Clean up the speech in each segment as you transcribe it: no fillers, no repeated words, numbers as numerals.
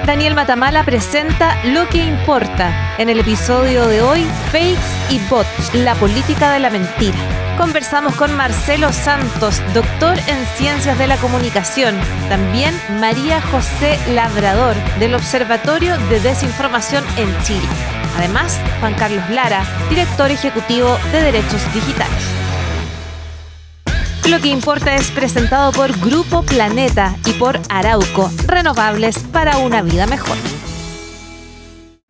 Daniel Matamala presenta Lo que importa. En el episodio de hoy, fakes y bots, la política de la mentira. Conversamos con Marcelo Santos, doctor en Ciencias de la Comunicación. También María José Labrador, del Observatorio de Desinformación en Chile. Además, Juan Carlos Lara, director ejecutivo de Derechos Digitales. Lo que importa es presentado por Grupo Planeta y por Arauco, renovables para una vida mejor.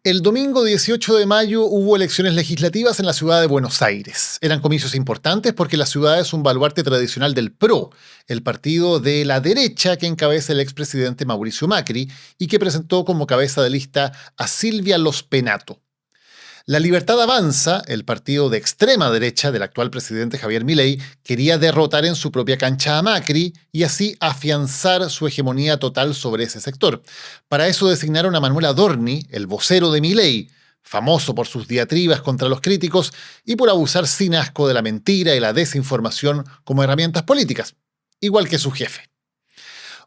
El domingo 18 de mayo hubo elecciones legislativas en la ciudad de Buenos Aires. Eran comicios importantes porque la ciudad es un baluarte tradicional del PRO, el partido de la derecha que encabeza el expresidente Mauricio Macri y que presentó como cabeza de lista a Silvia Los Penato. La Libertad Avanza, el partido de extrema derecha del actual presidente Javier Milei, quería derrotar en su propia cancha a Macri y así afianzar su hegemonía total sobre ese sector. Para eso designaron a Manuel Adorni, el vocero de Milei, famoso por sus diatribas contra los críticos y por abusar sin asco de la mentira y la desinformación como herramientas políticas, igual que su jefe.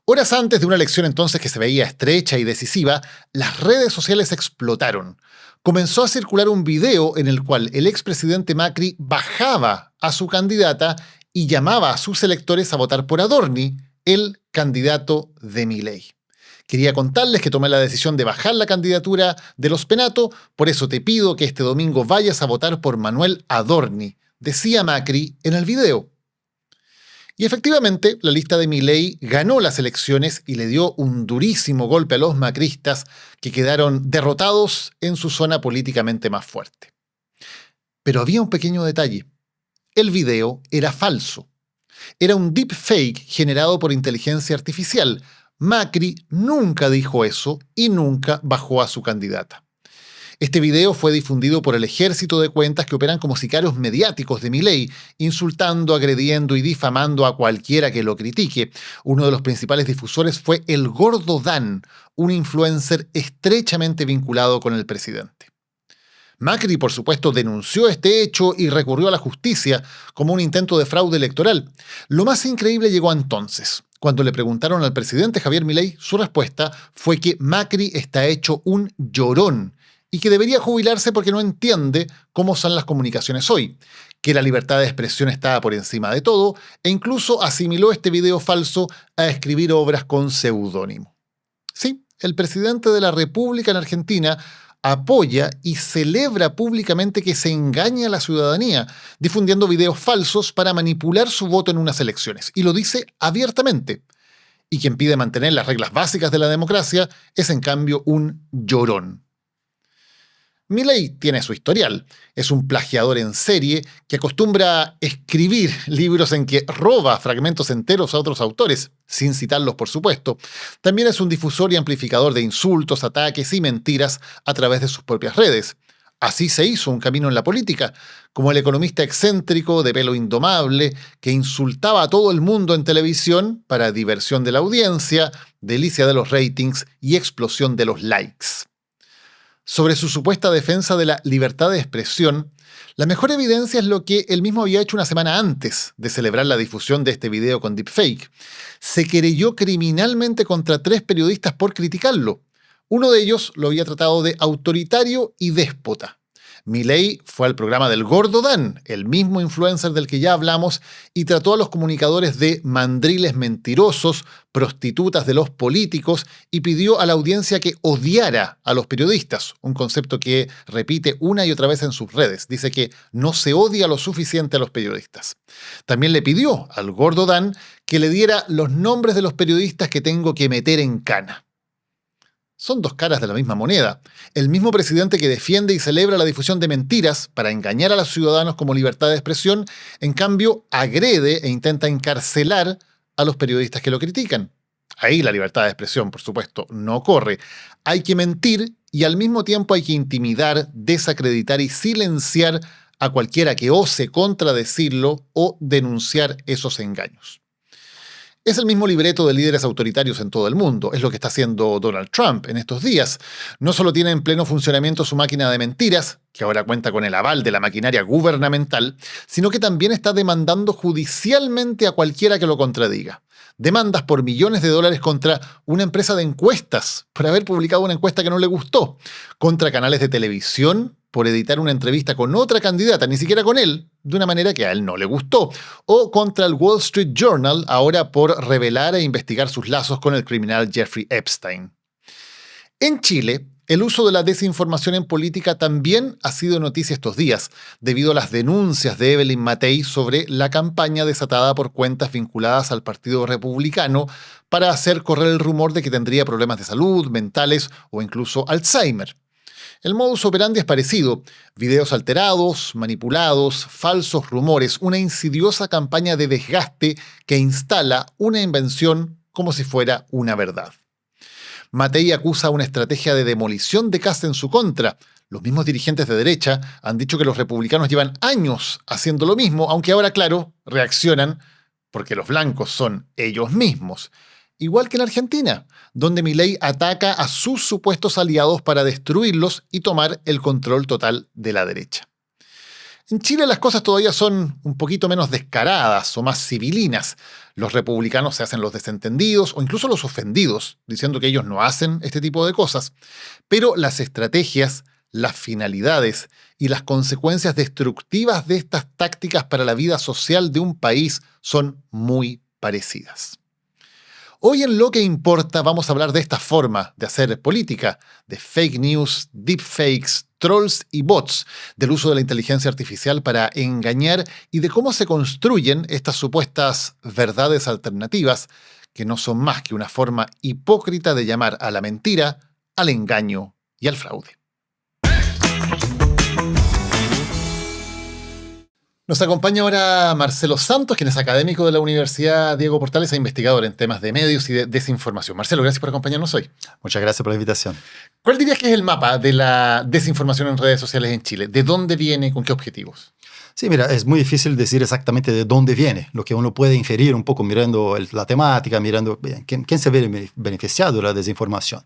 Horas antes de una elección entonces que se veía estrecha y decisiva, las redes sociales explotaron. Comenzó a circular un video en el cual el expresidente Macri bajaba a su candidata y llamaba a sus electores a votar por Adorni, el candidato de Milei. Quería contarles que tomé la decisión de bajar la candidatura de Los Penato, por eso te pido que este domingo vayas a votar por Manuel Adorni, decía Macri en el video. Y efectivamente, la lista de Milei ganó las elecciones y le dio un durísimo golpe a los macristas que quedaron derrotados en su zona políticamente más fuerte. Pero había un pequeño detalle. El video era falso. Era un deepfake generado por inteligencia artificial. Macri nunca dijo eso y nunca bajó a su candidata. Este video fue difundido por el ejército de cuentas que operan como sicarios mediáticos de Milei, insultando, agrediendo y difamando a cualquiera que lo critique. Uno de los principales difusores fue el Gordo Dan, un influencer estrechamente vinculado con el presidente. Macri, por supuesto, denunció este hecho y recurrió a la justicia como un intento de fraude electoral. Lo más increíble llegó entonces. Cuando le preguntaron al presidente Javier Milei, su respuesta fue que Macri está hecho un llorón y que debería jubilarse porque no entiende cómo son las comunicaciones hoy, que la libertad de expresión estaba por encima de todo e incluso asimiló este video falso a escribir obras con seudónimo. Sí, el presidente de la República en Argentina apoya y celebra públicamente que se engañe a la ciudadanía, difundiendo videos falsos para manipular su voto en unas elecciones, y lo dice abiertamente. Y quien pide mantener las reglas básicas de la democracia es en cambio un llorón. Milei tiene su historial. Es un plagiador en serie que acostumbra a escribir libros en que roba fragmentos enteros a otros autores, sin citarlos por supuesto. También es un difusor y amplificador de insultos, ataques y mentiras a través de sus propias redes. Así se hizo un camino en la política, como el economista excéntrico de pelo indomable que insultaba a todo el mundo en televisión para diversión de la audiencia, delicia de los ratings y explosión de los likes. Sobre su supuesta defensa de la libertad de expresión, la mejor evidencia es lo que él mismo había hecho una semana antes de celebrar la difusión de este video con deepfake. Se querelló criminalmente contra 3 periodistas por criticarlo. Uno de ellos lo había tratado de autoritario y déspota. Milei fue al programa del Gordo Dan, el mismo influencer del que ya hablamos, y trató a los comunicadores de mandriles mentirosos, prostitutas de los políticos, y pidió a la audiencia que odiara a los periodistas, un concepto que repite una y otra vez en sus redes. Dice que no se odia lo suficiente a los periodistas. También le pidió al Gordo Dan que le diera los nombres de los periodistas que tengo que meter en cana. Son dos caras de la misma moneda. El mismo presidente que defiende y celebra la difusión de mentiras para engañar a los ciudadanos como libertad de expresión, en cambio agrede e intenta encarcelar a los periodistas que lo critican. Ahí la libertad de expresión, por supuesto, no corre. Hay que mentir y al mismo tiempo hay que intimidar, desacreditar y silenciar a cualquiera que ose contradecirlo o denunciar esos engaños. Es el mismo libreto de líderes autoritarios en todo el mundo. Es lo que está haciendo Donald Trump en estos días. No solo tiene en pleno funcionamiento su máquina de mentiras, que ahora cuenta con el aval de la maquinaria gubernamental, sino que también está demandando judicialmente a cualquiera que lo contradiga. Demandas por millones de dólares contra una empresa de encuestas por haber publicado una encuesta que no le gustó, contra canales de televisión por editar una entrevista con otra candidata, ni siquiera con él, de una manera que a él no le gustó, o contra el Wall Street Journal ahora por revelar e investigar sus lazos con el criminal Jeffrey Epstein. En Chile, el uso de la desinformación en política también ha sido noticia estos días, debido a las denuncias de Evelyn Matei sobre la campaña desatada por cuentas vinculadas al Partido Republicano para hacer correr el rumor de que tendría problemas de salud, mentales o incluso Alzheimer. El modus operandi es parecido: videos alterados, manipulados, falsos rumores, una insidiosa campaña de desgaste que instala una invención como si fuera una verdad. Matei acusa una estrategia de demolición de Kast en su contra. Los mismos dirigentes de derecha han dicho que los republicanos llevan años haciendo lo mismo, aunque ahora, claro, reaccionan porque los blancos son ellos mismos. Igual que en Argentina, donde Milei ataca a sus supuestos aliados para destruirlos y tomar el control total de la derecha. En Chile las cosas todavía son un poquito menos descaradas o más civilinas. Los republicanos se hacen los desentendidos o incluso los ofendidos, diciendo que ellos no hacen este tipo de cosas. Pero las estrategias, las finalidades y las consecuencias destructivas de estas tácticas para la vida social de un país son muy parecidas. Hoy en Lo que importa vamos a hablar de esta forma de hacer política, de fake news, deepfakes, trolls y bots, del uso de la inteligencia artificial para engañar y de cómo se construyen estas supuestas verdades alternativas que no son más que una forma hipócrita de llamar a la mentira, al engaño y al fraude. Nos acompaña ahora Marcelo Santos, quien es académico de la Universidad Diego Portales e investigador en temas de medios y de desinformación. Marcelo, gracias por acompañarnos hoy. Muchas gracias por la invitación. ¿Cuál dirías que es el mapa de la desinformación en redes sociales en Chile? ¿De dónde viene? ¿Con qué objetivos? Sí, mira, es muy difícil decir exactamente de dónde viene. Lo que uno puede inferir un poco mirando la temática, mirando quién se ve beneficiado de la desinformación.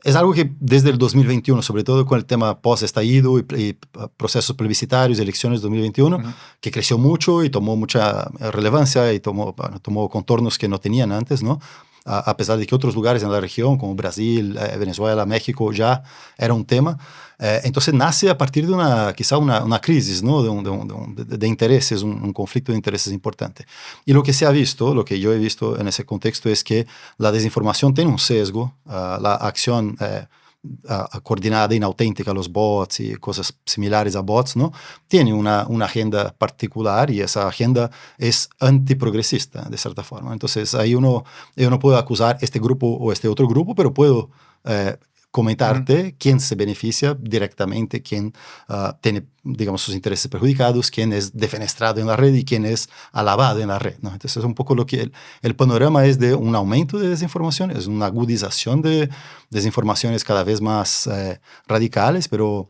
Es algo que desde el 2021, sobre todo con el tema post-estallido y procesos plebiscitarios, elecciones 2021, que creció mucho y tomó mucha relevancia y tomó contornos que no tenían antes, ¿no? A pesar de que otros lugares en la región, como Brasil, Venezuela, México, ya era un tema. Entonces nace a partir de quizá una crisis, ¿no? de intereses, un conflicto de intereses importante. Y lo que se ha visto, lo que yo he visto en ese contexto es que la desinformación tiene un sesgo, la acción coordinada, inauténtica, los bots y cosas similares a bots, ¿no? Tiene una agenda particular y esa agenda es antiprogresista, de cierta forma. Entonces ahí yo no puedo acusar este grupo o este otro grupo, pero puedo comentarte quién se beneficia directamente, quién tiene, digamos, sus intereses perjudicados, quién es defenestrado en la red y quién es alabado en la red, ¿no? Entonces es un poco lo que el panorama es de un aumento de desinformación, es una agudización de desinformaciones cada vez más radicales, pero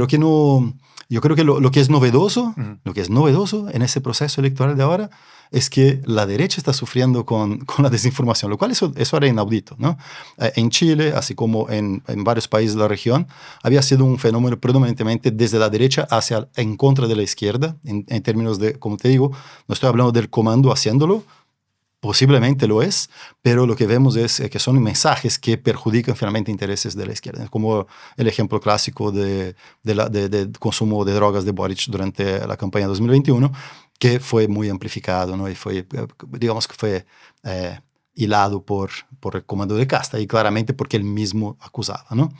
que no... Yo creo que lo que es novedoso, lo que es novedoso en ese proceso electoral de ahora es que la derecha está sufriendo con la desinformación, lo cual eso era inaudito, ¿no? En Chile, así como en varios países de la región, había sido un fenómeno predominantemente desde la derecha en contra de la izquierda, en términos de, como te digo, no estoy hablando del comando haciéndolo, posiblemente lo es, pero lo que vemos es que son mensajes que perjudican finalmente intereses de la izquierda, como el ejemplo clásico de consumo de drogas de Boric durante la campaña 2021, que fue muy amplificado, ¿no? Y fue, digamos que fue hilado por el comando de Kast, y claramente porque él mismo acusaba, ¿no?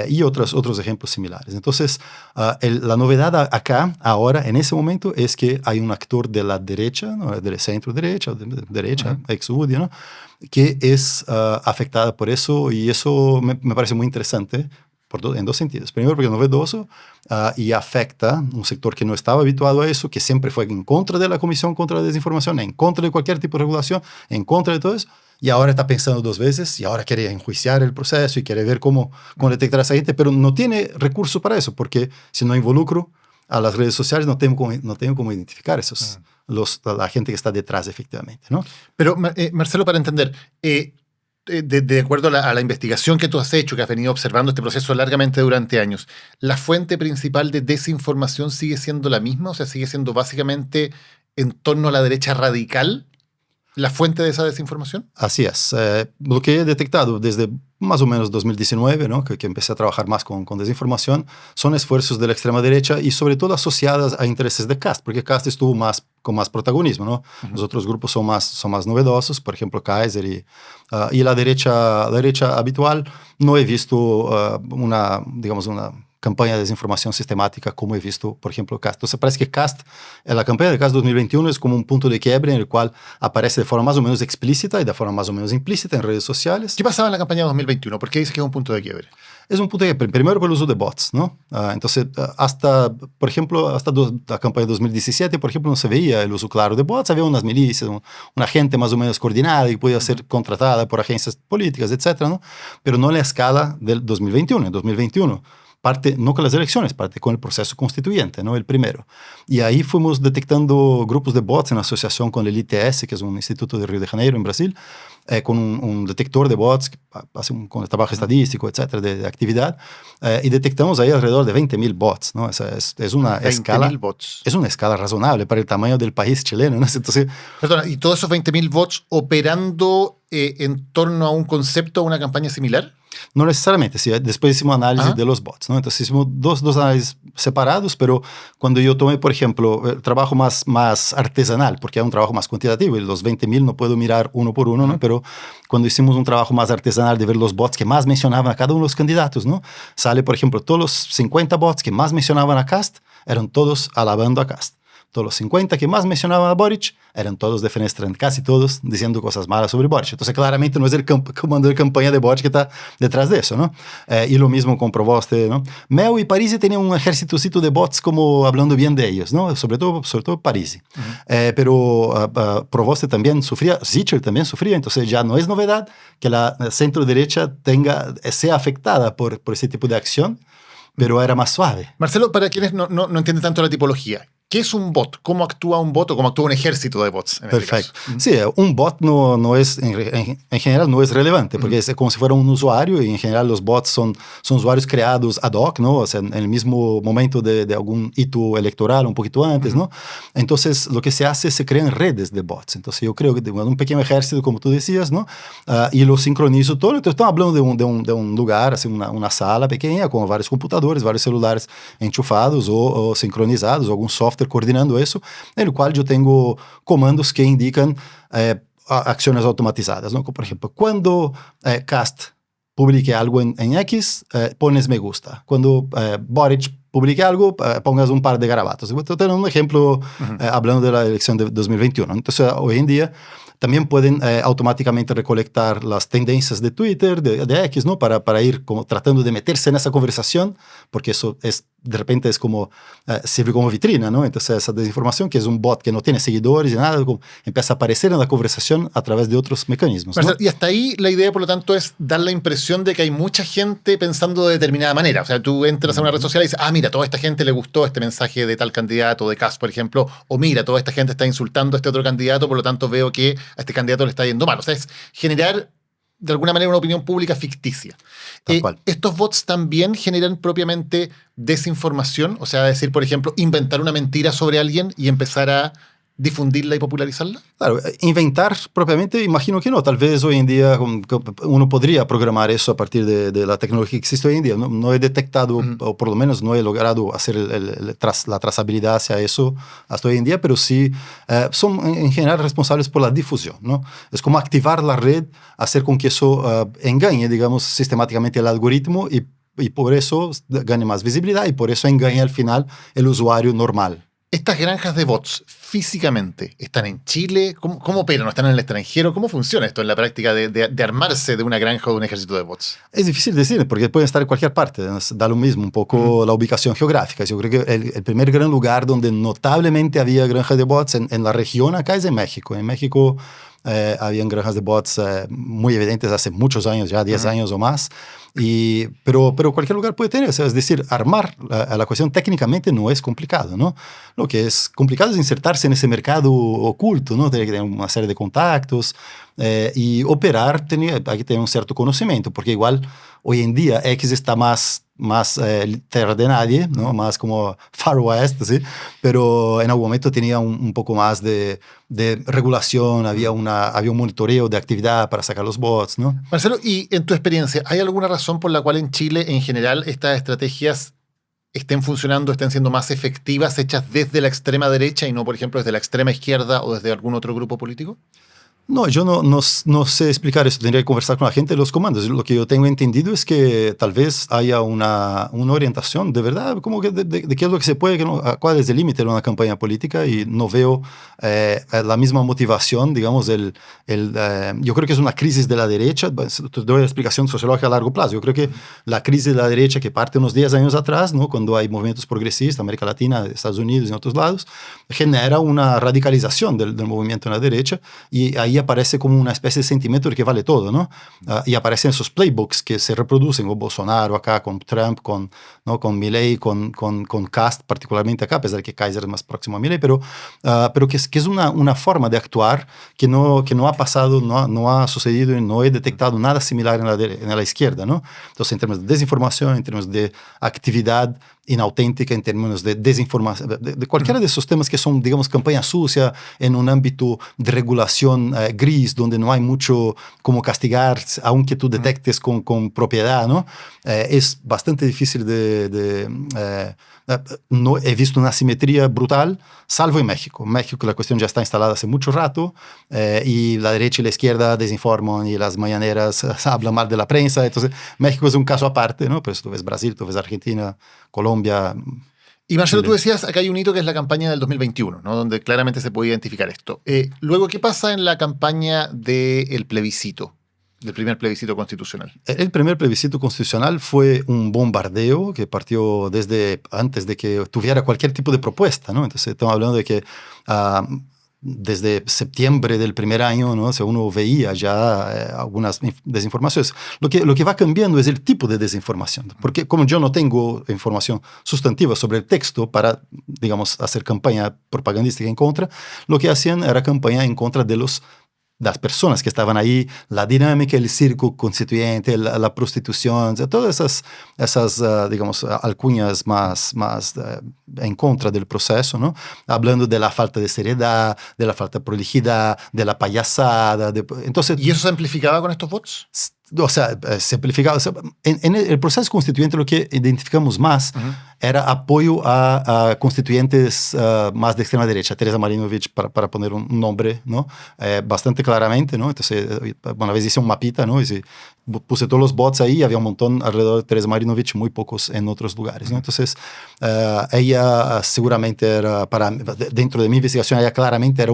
Y otros ejemplos similares. Entonces, la novedad acá, ahora, en ese momento, es que hay un actor de la derecha, ¿no? Del centro-derecha, ex-UDI, ¿no? Que es afectada por eso, y eso me parece muy interesante en dos sentidos. Primero, porque es novedoso y afecta un sector que no estaba habituado a eso, que siempre fue en contra de la Comisión contra la Desinformación, en contra de cualquier tipo de regulación, en contra de todo eso, y ahora está pensando dos veces, y ahora quiere enjuiciar el proceso y quiere ver cómo detectar a esa gente, pero no tiene recursos para eso, porque si no involucro a las redes sociales, no tengo cómo identificar la gente que está detrás efectivamente, ¿no? Pero, Marcelo, para entender, de acuerdo a la investigación que tú has hecho, que has venido observando este proceso largamente durante años, ¿la fuente principal de desinformación sigue siendo la misma? O sea, ¿sigue siendo básicamente en torno a la derecha radical la fuente de esa desinformación? Así es. Lo que he detectado desde más o menos 2019, ¿no? que empecé a trabajar más con desinformación, son esfuerzos de la extrema derecha y sobre todo asociadas a intereses de Kast, porque Kast estuvo con más protagonismo, ¿no? Uh-huh. Los otros grupos son más novedosos, por ejemplo, Kaiser y la derecha habitual. No he visto una campaña de desinformación sistemática como he visto, por ejemplo, Kast. Entonces parece que la campaña de Kast 2021 es como un punto de quiebre en el cual aparece de forma más o menos explícita y de forma más o menos implícita en redes sociales. ¿Qué pasaba en la campaña de 2021? ¿Por qué dices que es un punto de quiebre? Es un punto de quiebre, primero por el uso de bots, ¿no? Entonces, hasta la campaña de 2017, por ejemplo, no se veía el uso claro de bots. Había unas milicias, una gente más o menos coordinada y podía ser contratada por agencias políticas, etcétera, ¿no? Pero no en la escala del 2021. En 2021 parte no con las elecciones, parte con el proceso constituyente, ¿no? El primero. Y ahí fuimos detectando grupos de bots en asociación con el ITS, que es un instituto de Río de Janeiro, en Brasil, con un detector de bots, con el trabajo estadístico, etcétera, de actividad, y detectamos ahí alrededor de 20.000 bots, ¿no? Es una escala... 20.000 bots. Es una escala razonable para el tamaño del país chileno, ¿no? Entonces... Perdona, ¿y todos esos 20.000 bots operando en torno a un concepto, a una campaña similar? No necesariamente, sí. Después hicimos análisis de los bots, ¿no? Entonces hicimos dos análisis separados, pero cuando yo tomé, por ejemplo, el trabajo más artesanal, porque es un trabajo más cuantitativo, y los 20.000 no puedo mirar uno por uno, ¿no? Pero cuando hicimos un trabajo más artesanal de ver los bots que más mencionaban a cada uno de los candidatos, ¿no? Sale, por ejemplo, todos los 50 bots que más mencionaban a Kast, eran todos alabando a Kast. Todos los 50 que más mencionaban a Boric eran todos defenestrando, casi todos diciendo cosas malas sobre Boric. Entonces, claramente no es el comando de campaña de Boric que está detrás de eso, ¿no? Y lo mismo con Provoste, ¿no? Meo y Parisi tenían un ejércitocito de bots como hablando bien de ellos, ¿no? Sobre todo Parisi. Pero Provoste también sufría, Sichel también sufría, entonces ya no es novedad que la centro-derecha sea afectada por ese tipo de acción, pero era más suave. Marcelo, para quienes no entienden tanto la tipología, ¿qué es un bot? ¿Cómo actúa un bot o cómo actúa un ejército de bots? Perfecto. Sí, un bot no es, en general no es relevante, porque es como si fuera un usuario y en general los bots son usuarios creados ad hoc, ¿no? O sea, en el mismo momento de algún hito electoral, un poquito antes, ¿no? Entonces, lo que se hace es se crean redes de bots. Entonces, yo creo que tengo un pequeño ejército, como tú decías, ¿no? Y lo sincronizo todo. Entonces, estamos hablando de un lugar, así, una sala pequeña con varios computadores, varios celulares enchufados o sincronizados, o algún software coordinando eso, en el cual yo tengo comandos que indican acciones automatizadas, ¿no? Como por ejemplo, cuando Kast publique algo en X, pones me gusta. Cuando Boric publique algo, pongas un par de garabatos. Voy a tener un ejemplo hablando de la elección de 2021. Entonces, hoy en día también pueden automáticamente recolectar las tendencias de Twitter, de X, ¿no? Para ir como tratando de meterse en esa conversación, porque eso de repente es como, sirve como vitrina, ¿no? Entonces esa desinformación, que es un bot que no tiene seguidores y nada, empieza a aparecer en la conversación a través de otros mecanismos, ¿no? Y hasta ahí la idea, por lo tanto, es dar la impresión de que hay mucha gente pensando de determinada manera. O sea, tú entras a una red social y dices, mira, a toda esta gente le gustó este mensaje de tal candidato, de Kast, por ejemplo, o mira, toda esta gente está insultando a este otro candidato, por lo tanto veo que a este candidato le está yendo mal. O sea, es generar de alguna manera una opinión pública ficticia. ¿Estos bots también generan propiamente desinformación? O sea, decir, por ejemplo, inventar una mentira sobre alguien y empezar a difundirla y popularizarla? Claro, inventar propiamente, imagino que no. Tal vez hoy en día uno podría programar eso a partir de la tecnología que existe hoy en día. No he detectado, o por lo menos no he logrado hacer la trazabilidad hacia eso hasta hoy en día, pero sí son en general responsables por la difusión, ¿no? Es como activar la red, hacer con que eso engañe, digamos, sistemáticamente el algoritmo y por eso gane más visibilidad y por eso engañe al final el usuario normal. ¿Estas granjas de bots físicamente están en Chile? ¿Cómo operan? ¿No están en el extranjero? ¿Cómo funciona esto en la práctica de armarse de una granja o de un ejército de bots? Es difícil decir, porque pueden estar en cualquier parte. Da lo mismo un poco la ubicación geográfica. Yo creo que el primer gran lugar donde notablemente había granjas de bots en la región acá es en México. En México habían granjas de bots muy evidentes hace muchos años, ya 10 años o más. Pero cualquier lugar puede tener, es decir, armar la cuestión técnicamente no es complicado, ¿no? Lo que es complicado es insertarse en ese mercado oculto, ¿no? Tiene que tener una serie de contactos y operar, hay que tener un cierto conocimiento, porque igual hoy en día X está más tierra de nadie, ¿no? Más como Far West, ¿sí? Pero en algún momento tenía un poco más de regulación, había un monitoreo de actividad para sacar los bots, ¿no? Marcelo, y en tu experiencia, ¿hay alguna razón por la cual en Chile en general estas estrategias estén funcionando, estén siendo más efectivas, hechas desde la extrema derecha y no, por ejemplo, desde la extrema izquierda o desde algún otro grupo político? No, yo no sé explicar eso, tendría que conversar con la gente de los comandos. Lo que yo tengo entendido es que tal vez haya una orientación de verdad, como que de qué es lo que se puede, cuál es el límite de una campaña política, y no veo la misma motivación, digamos, yo creo que es una crisis de la derecha. Te doy la explicación sociológica a largo plazo. Yo creo que la crisis de la derecha que parte unos 10 años atrás, ¿no? Cuando hay movimientos progresistas, América Latina, Estados Unidos y en otros lados, genera una radicalización del movimiento en la derecha, y ahí aparece como una especie de sentimiento de que vale todo, ¿no? Y aparecen esos playbooks que se reproducen con Bolsonaro acá, con Trump, ¿no? Con Milei, con Kast, particularmente acá, a pesar de que Kaiser es más próximo a Milei, pero que es una forma de actuar que no ha pasado, no ha sucedido, y no he detectado nada similar en la izquierda, ¿no? Entonces, en términos de desinformación, en términos de actividad inauténtica, en términos de desinformación, de cualquiera de esos temas que son, digamos, campaña sucia en un ámbito de regulación gris, donde no hay mucho como castigar, aunque tú detectes con propiedad, ¿no? Es bastante difícil no he visto una simetría brutal, salvo en México. En México la cuestión ya está instalada hace mucho rato, y la derecha y la izquierda desinforman, y las mañaneras hablan mal de la prensa. Entonces, México es un caso aparte, ¿no? Pero si tú ves Brasil, tú ves Argentina, Colombia. Y Marcelo, Chile. tú decías, acá hay un hito que es la campaña del 2021, ¿no? Donde claramente se puede identificar esto. Luego, ¿qué pasa en la campaña del plebiscito? Del primer plebiscito constitucional. El primer plebiscito constitucional fue un bombardeo que partió desde antes de que tuviera cualquier tipo de propuesta, ¿no? Entonces estamos hablando de que desde septiembre del primer año, ¿no? O sea, uno veía ya algunas desinformaciones. Lo que va cambiando es el tipo de desinformación, porque como yo no tengo información sustantiva sobre el texto para, digamos, hacer campaña propagandística en contra, lo que hacían era campaña en contra de las personas que estaban ahí, la dinámica, el circo constituyente, la prostitución, o sea, todas esas digamos, alcuñas más en contra del proceso, ¿no? Hablando de la falta de seriedad, de la falta de prolijidad, de la payasada. Entonces, ¿y eso se amplificaba con estos bots? O sea, se amplificaba. O sea, en el proceso constituyente lo que identificamos más era apoyo a constituyentes más de extrema derecha. Teresa Marinovich, para poner un nombre, ¿no? Bastante claramente, ¿no? Entonces, una vez hice un mapita, ¿no? Y puse todos los bots ahí, había un montón alrededor de Teresa Marinovich, muy pocos en otros lugares, ¿no? Entonces, ella seguramente era, dentro de mi investigación, ella claramente era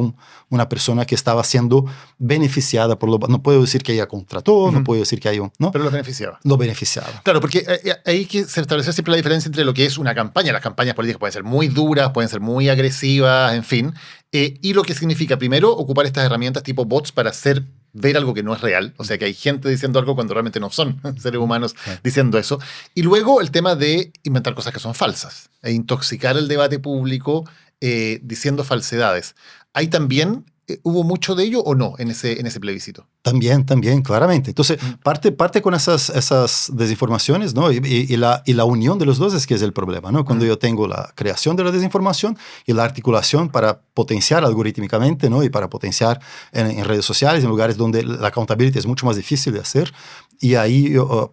una persona que estaba siendo beneficiada por no puedo decir que ella contrató, no puedo decir que hay ¿no? Pero lo beneficiaba. Lo beneficiaba. Claro, porque hay que establecer siempre la diferencia entre lo que es una campaña. Las campañas políticas pueden ser muy duras, pueden ser muy agresivas, en fin. Y lo que significa, primero, ocupar estas herramientas tipo bots para hacer ver algo que no es real. O sea, que hay gente diciendo algo cuando realmente no son seres humanos diciendo eso. Y luego el tema de inventar cosas que son falsas e intoxicar el debate público diciendo falsedades. ¿Hay también hubo mucho de ello o no en ese plebiscito? También, claramente. Entonces, parte con esas desinformaciones, ¿no? Y la unión de los dos es que es el problema, ¿no? Cuando yo tengo la creación de la desinformación y la articulación para potenciar algorítmicamente, ¿no? Y para potenciar en redes sociales, en lugares donde la accountability es mucho más difícil de hacer. Y ahí yo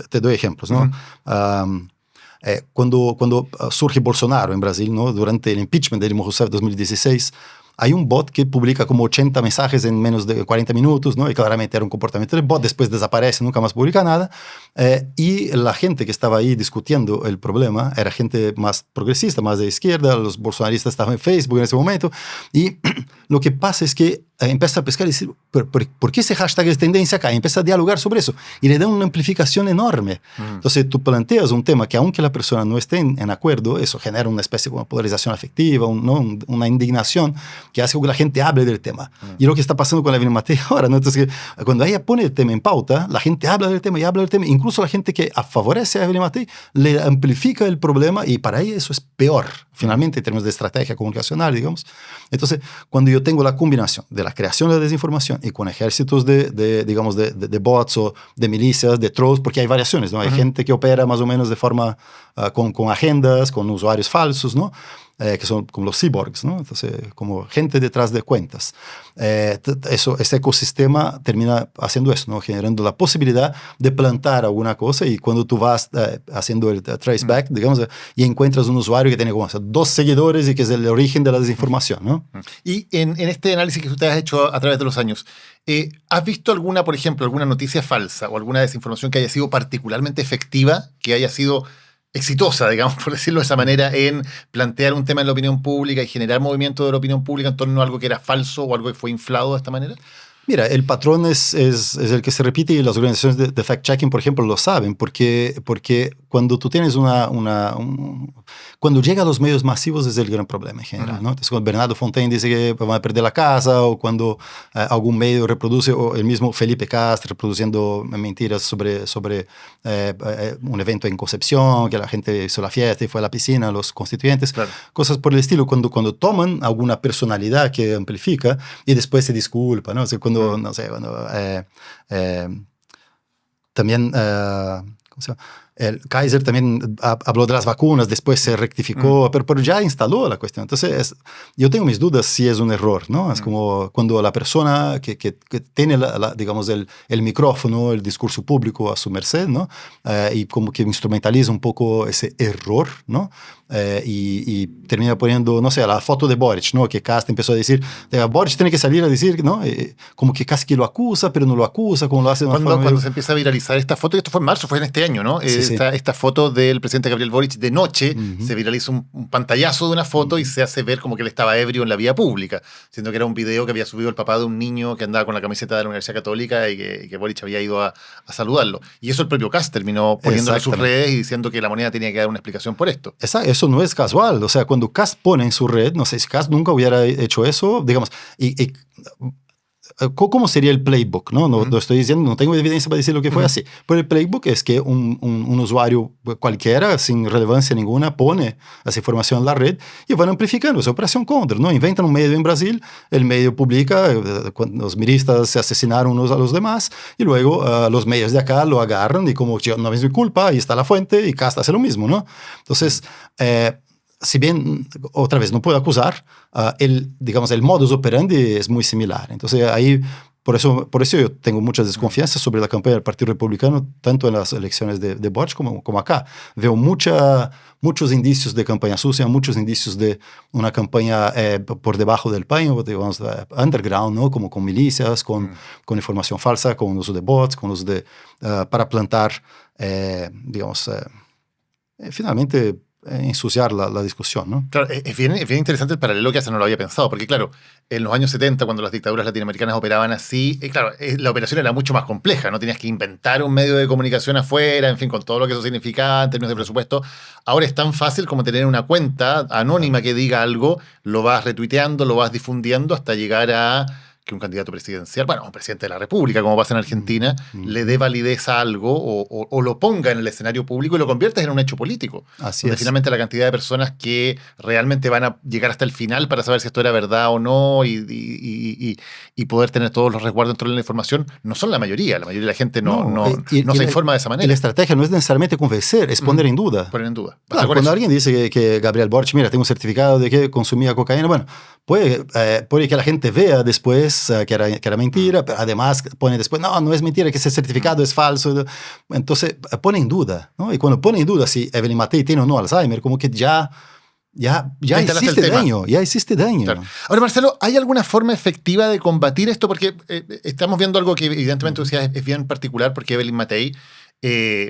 te doy ejemplos, ¿no? Cuando surge Bolsonaro en Brasil, ¿no? Durante el impeachment de Dilma Rousseff en 2016, hay un bot que publica como 80 mensajes en menos de 40 minutos, ¿no? Y claramente era un comportamiento del bot, después desaparece, nunca más publica nada. Y la gente que estaba ahí discutiendo el problema era gente más progresista, más de izquierda, los bolsonaristas estaban en Facebook en ese momento, y lo que pasa es que empieza a pescar y decir, ¿por qué ese hashtag es tendencia acá? Y empieza a dialogar sobre eso, y le da una amplificación enorme. Entonces tú planteas un tema que aunque la persona no esté en acuerdo, eso genera una especie de polarización afectiva, una indignación, que hace que la gente hable del tema. Y lo que está pasando con la Evelyn Matei ahora, ¿no? Entonces, cuando ella pone el tema en pauta, la gente habla del tema y habla del tema. Incluso la gente que favorece a Evelyn Matei le amplifica el problema y para ella eso es peor, finalmente, en términos de estrategia comunicacional, digamos. Entonces, cuando yo tengo la combinación de la creación de desinformación y con ejércitos de bots o de milicias, de trolls, porque hay variaciones, ¿no? Hay gente que opera más o menos de forma con agendas, con usuarios falsos, ¿no? Que son como los cyborgs, ¿no? Entonces, como gente detrás de cuentas. Ese ecosistema termina haciendo eso, ¿no? Generando la posibilidad de plantar alguna cosa y cuando tú vas haciendo el traceback, digamos, y encuentras un usuario que tiene como 2 seguidores y que es el origen de la desinformación, ¿no? Y en este análisis que tú te has hecho a través de los años, ¿has visto alguna, por ejemplo, alguna noticia falsa o alguna desinformación que haya sido particularmente efectiva, que haya sido exitosa, digamos, por decirlo de esa manera, en plantear un tema en la opinión pública y generar movimiento de la opinión pública en torno a algo que era falso o algo que fue inflado de esta manera? Mira, el patrón es el que se repite y las organizaciones de fact-checking, por ejemplo, lo saben, porque cuando tú tienes cuando llega a los medios masivos es el gran problema en general, ¿no? Entonces, cuando Bernardo Fontaine dice que van a perder la casa, o cuando algún medio reproduce, o el mismo Felipe Castro reproduciendo mentiras sobre un evento en Concepción, que la gente hizo la fiesta y fue a la piscina, los constituyentes, claro. Cosas por el estilo, cuando toman alguna personalidad que amplifica y después se disculpa, ¿no? O sea, también, ¿cómo se llama? El Kaiser también habló de las vacunas, después se rectificó, pero ya instaló la cuestión. Entonces, yo tengo mis dudas si es un error, ¿no? Es como cuando la persona que tiene, digamos, el micrófono, el discurso público a su merced, ¿no? Y como que instrumentaliza un poco ese error, ¿no? Y termina poniendo, no sé, la foto de Boric, ¿no? Que Cast empezó a decir, Boric tiene que salir a decir, ¿no? Como que casi que lo acusa, pero no lo acusa, como lo hace de una forma cuando se empieza a viralizar esta foto, y esto fue en marzo, fue en este año, ¿no? Sí, sí. Esta foto del presidente Gabriel Boric de noche, se viraliza un pantallazo de una foto y se hace ver como que él estaba ebrio en la vía pública, siendo que era un video que había subido el papá de un niño que andaba con la camiseta de la Universidad Católica y que Boric había ido a saludarlo. Y eso el propio Cast terminó poniéndolo en sus redes y diciendo que la moneda tenía que dar una explicación por esto. Eso no es casual. O sea, cuando Cast pone en su red, no sé si Cast nunca hubiera hecho eso, digamos, ¿cómo sería el playbook? No lo estoy diciendo, no tengo evidencia para decir lo que fue así. Pero el playbook es que un usuario cualquiera, sin relevancia ninguna, pone esa información en la red y van amplificando. Esa operación Cóndor, ¿no? Inventan un medio en Brasil, el medio publica, los miristas se asesinaron unos a los demás y luego los medios de acá lo agarran y como no es mi culpa, ahí está la fuente y Cast hace lo mismo, ¿no? Entonces, si bien, otra vez, no puedo acusar, el modus operandi es muy similar. Entonces, ahí, por eso yo tengo muchas desconfianzas sobre la campaña del Partido Republicano, tanto en las elecciones de Boric como acá. Veo muchos indicios de campaña sucia, muchos indicios de una campaña por debajo del paño, digamos, underground, ¿no? Como con milicias, con información falsa, con uso de bots, con uso para plantar, finalmente, ensuciar la discusión, ¿no? Claro, es bien interesante el paralelo que hace, no lo había pensado, porque claro, en los años 70, cuando las dictaduras latinoamericanas operaban así, claro, la operación era mucho más compleja, ¿no? Tenías que inventar un medio de comunicación afuera, en fin, con todo lo que eso significaba en términos de presupuesto. Ahora es tan fácil como tener una cuenta anónima que diga algo, lo vas retuiteando, lo vas difundiendo hasta llegar a que un candidato presidencial, bueno, un presidente de la República, como pasa en Argentina, le dé validez a algo o lo ponga en el escenario público y lo conviertas en un hecho político. Así donde es. Finalmente la cantidad de personas que realmente van a llegar hasta el final para saber si esto era verdad o no y poder tener todos los resguardos dentro de la información no son la mayoría. La mayoría de la gente no se informa de esa manera. Y la estrategia no es necesariamente convencer, es poner en duda. Poner en duda. Claro, cuando alguien dice que Gabriel Boric, mira, tengo un certificado de que consumía cocaína, bueno, puede que la gente vea después que era mentira, pero además pone después, no es mentira, que ese certificado es falso. Entonces pone en duda, ¿no? Y cuando pone en duda si Evelyn Matei tiene o no Alzheimer, como que ya existe daño, ya existe daño. Claro. Ahora, Marcelo, ¿hay alguna forma efectiva de combatir esto? Porque estamos viendo algo que evidentemente es bien particular, porque Evelyn Matei,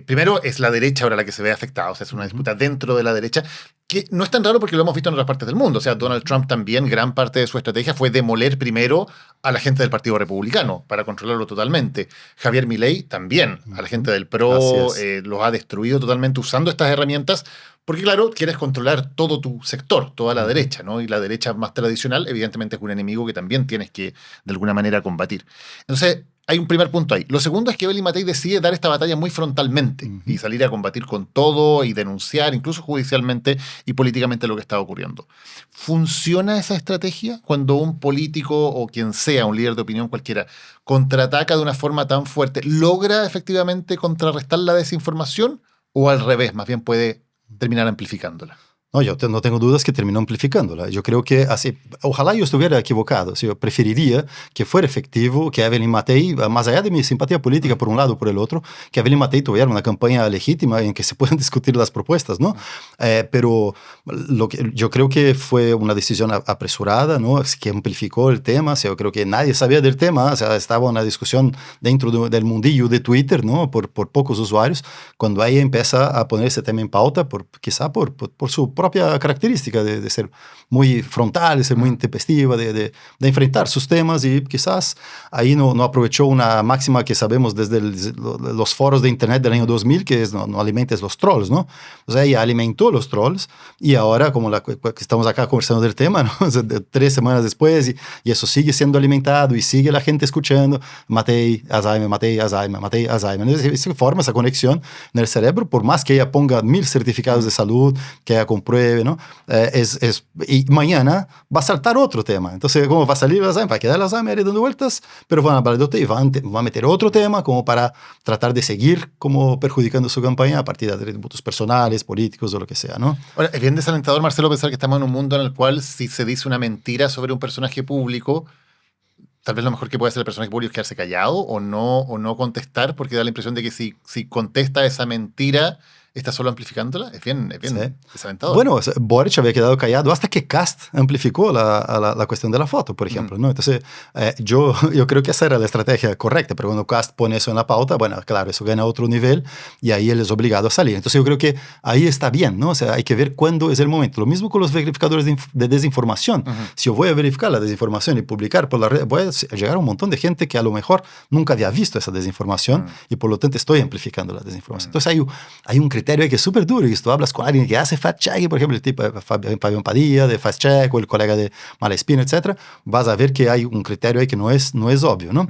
primero es la derecha ahora la que se ve afectada, o sea, es una disputa dentro de la derecha, que no es tan raro porque lo hemos visto en otras partes del mundo. O sea, Donald Trump también, gran parte de su estrategia fue demoler primero a la gente del Partido Republicano para controlarlo totalmente. Javier Milei también, a la gente del PRO, los ha destruido totalmente usando estas herramientas Porque claro, quieres controlar todo tu sector, toda la derecha, ¿no? Y la derecha más tradicional, evidentemente, es un enemigo que también tienes que, de alguna manera, combatir. Entonces, hay un primer punto ahí. Lo segundo es que Evelyn Matei decide dar esta batalla muy frontalmente y salir a combatir con todo y denunciar, incluso judicialmente y políticamente, lo que está ocurriendo. ¿Funciona esa estrategia cuando un político o quien sea, un líder de opinión cualquiera, contraataca de una forma tan fuerte? ¿Logra efectivamente contrarrestar la desinformación o al revés, más bien puede terminar amplificándola? No, yo no tengo dudas que terminó amplificándola. Yo creo que así, ojalá yo estuviera equivocado. Yo preferiría que fuera efectivo, que Evelyn Matei, más allá de mi simpatía política por un lado o por el otro, que Evelyn Matei tuviera una campaña legítima en que se puedan discutir las propuestas, ¿no? Pero yo creo que fue una decisión apresurada, ¿no? Que amplificó el tema. O sea, yo creo que nadie sabía del tema. O sea, estaba una discusión dentro del mundillo de Twitter, ¿no? Por pocos usuarios. Cuando ella empieza a poner ese tema en pauta, quizá por su propia característica de ser muy frontal, de ser muy intempestiva, de enfrentar sus temas, y quizás ahí no aprovechó una máxima que sabemos desde los foros de internet del año 2000, que es no alimentes los trolls, ¿no? O sea, ella alimentó los trolls y ahora, como que estamos acá conversando del tema, ¿no? O sea, 3 semanas después, y eso sigue siendo alimentado y sigue la gente escuchando Matei, Alzheimer, Matei, Alzheimer, Matei, Alzheimer. Se forma esa conexión en el cerebro, por más que ella ponga 1000 certificados de salud, que ella compruebe, ¿no? Y mañana va a saltar otro tema. Entonces, ¿cómo va a salir el Alzheimer? Va a quedar el Alzheimer ahí dando vueltas, pero van a hablar de otro y van a meter otro tema como para tratar de seguir como perjudicando su campaña a partir de atributos personales, políticos o lo que sea, ¿no? Ahora, es bien desalentador, Marcelo, pensar que estamos en un mundo en el cual si se dice una mentira sobre un personaje público, tal vez lo mejor que puede hacer el personaje público es quedarse callado o no contestar, porque da la impresión de que si contesta esa mentira, está solo amplificándola. Es bien Sí. desalentador. Bueno, Boric había quedado callado hasta que Kast amplificó la cuestión de la foto, por ejemplo, ¿no? Entonces, yo creo que esa era la estrategia correcta, pero cuando Kast pone eso en la pauta, bueno, claro, eso gana otro nivel y ahí él es obligado a salir. Entonces, yo creo que ahí está bien, ¿no? O sea, hay que ver cuándo es el momento. Lo mismo con los verificadores de desinformación. Si yo voy a verificar la desinformación y publicar por la red, voy a llegar a un montón de gente que a lo mejor nunca había visto esa desinformación y por lo tanto estoy amplificando la desinformación. Entonces, hay un criterio que es súper duro, y tú hablas con alguien que hace fact-checking, por ejemplo, el tipo de Fabián Padilla, de fact-check, o el colega de Malespina, etc., vas a ver que hay un criterio ahí que no es obvio, ¿no?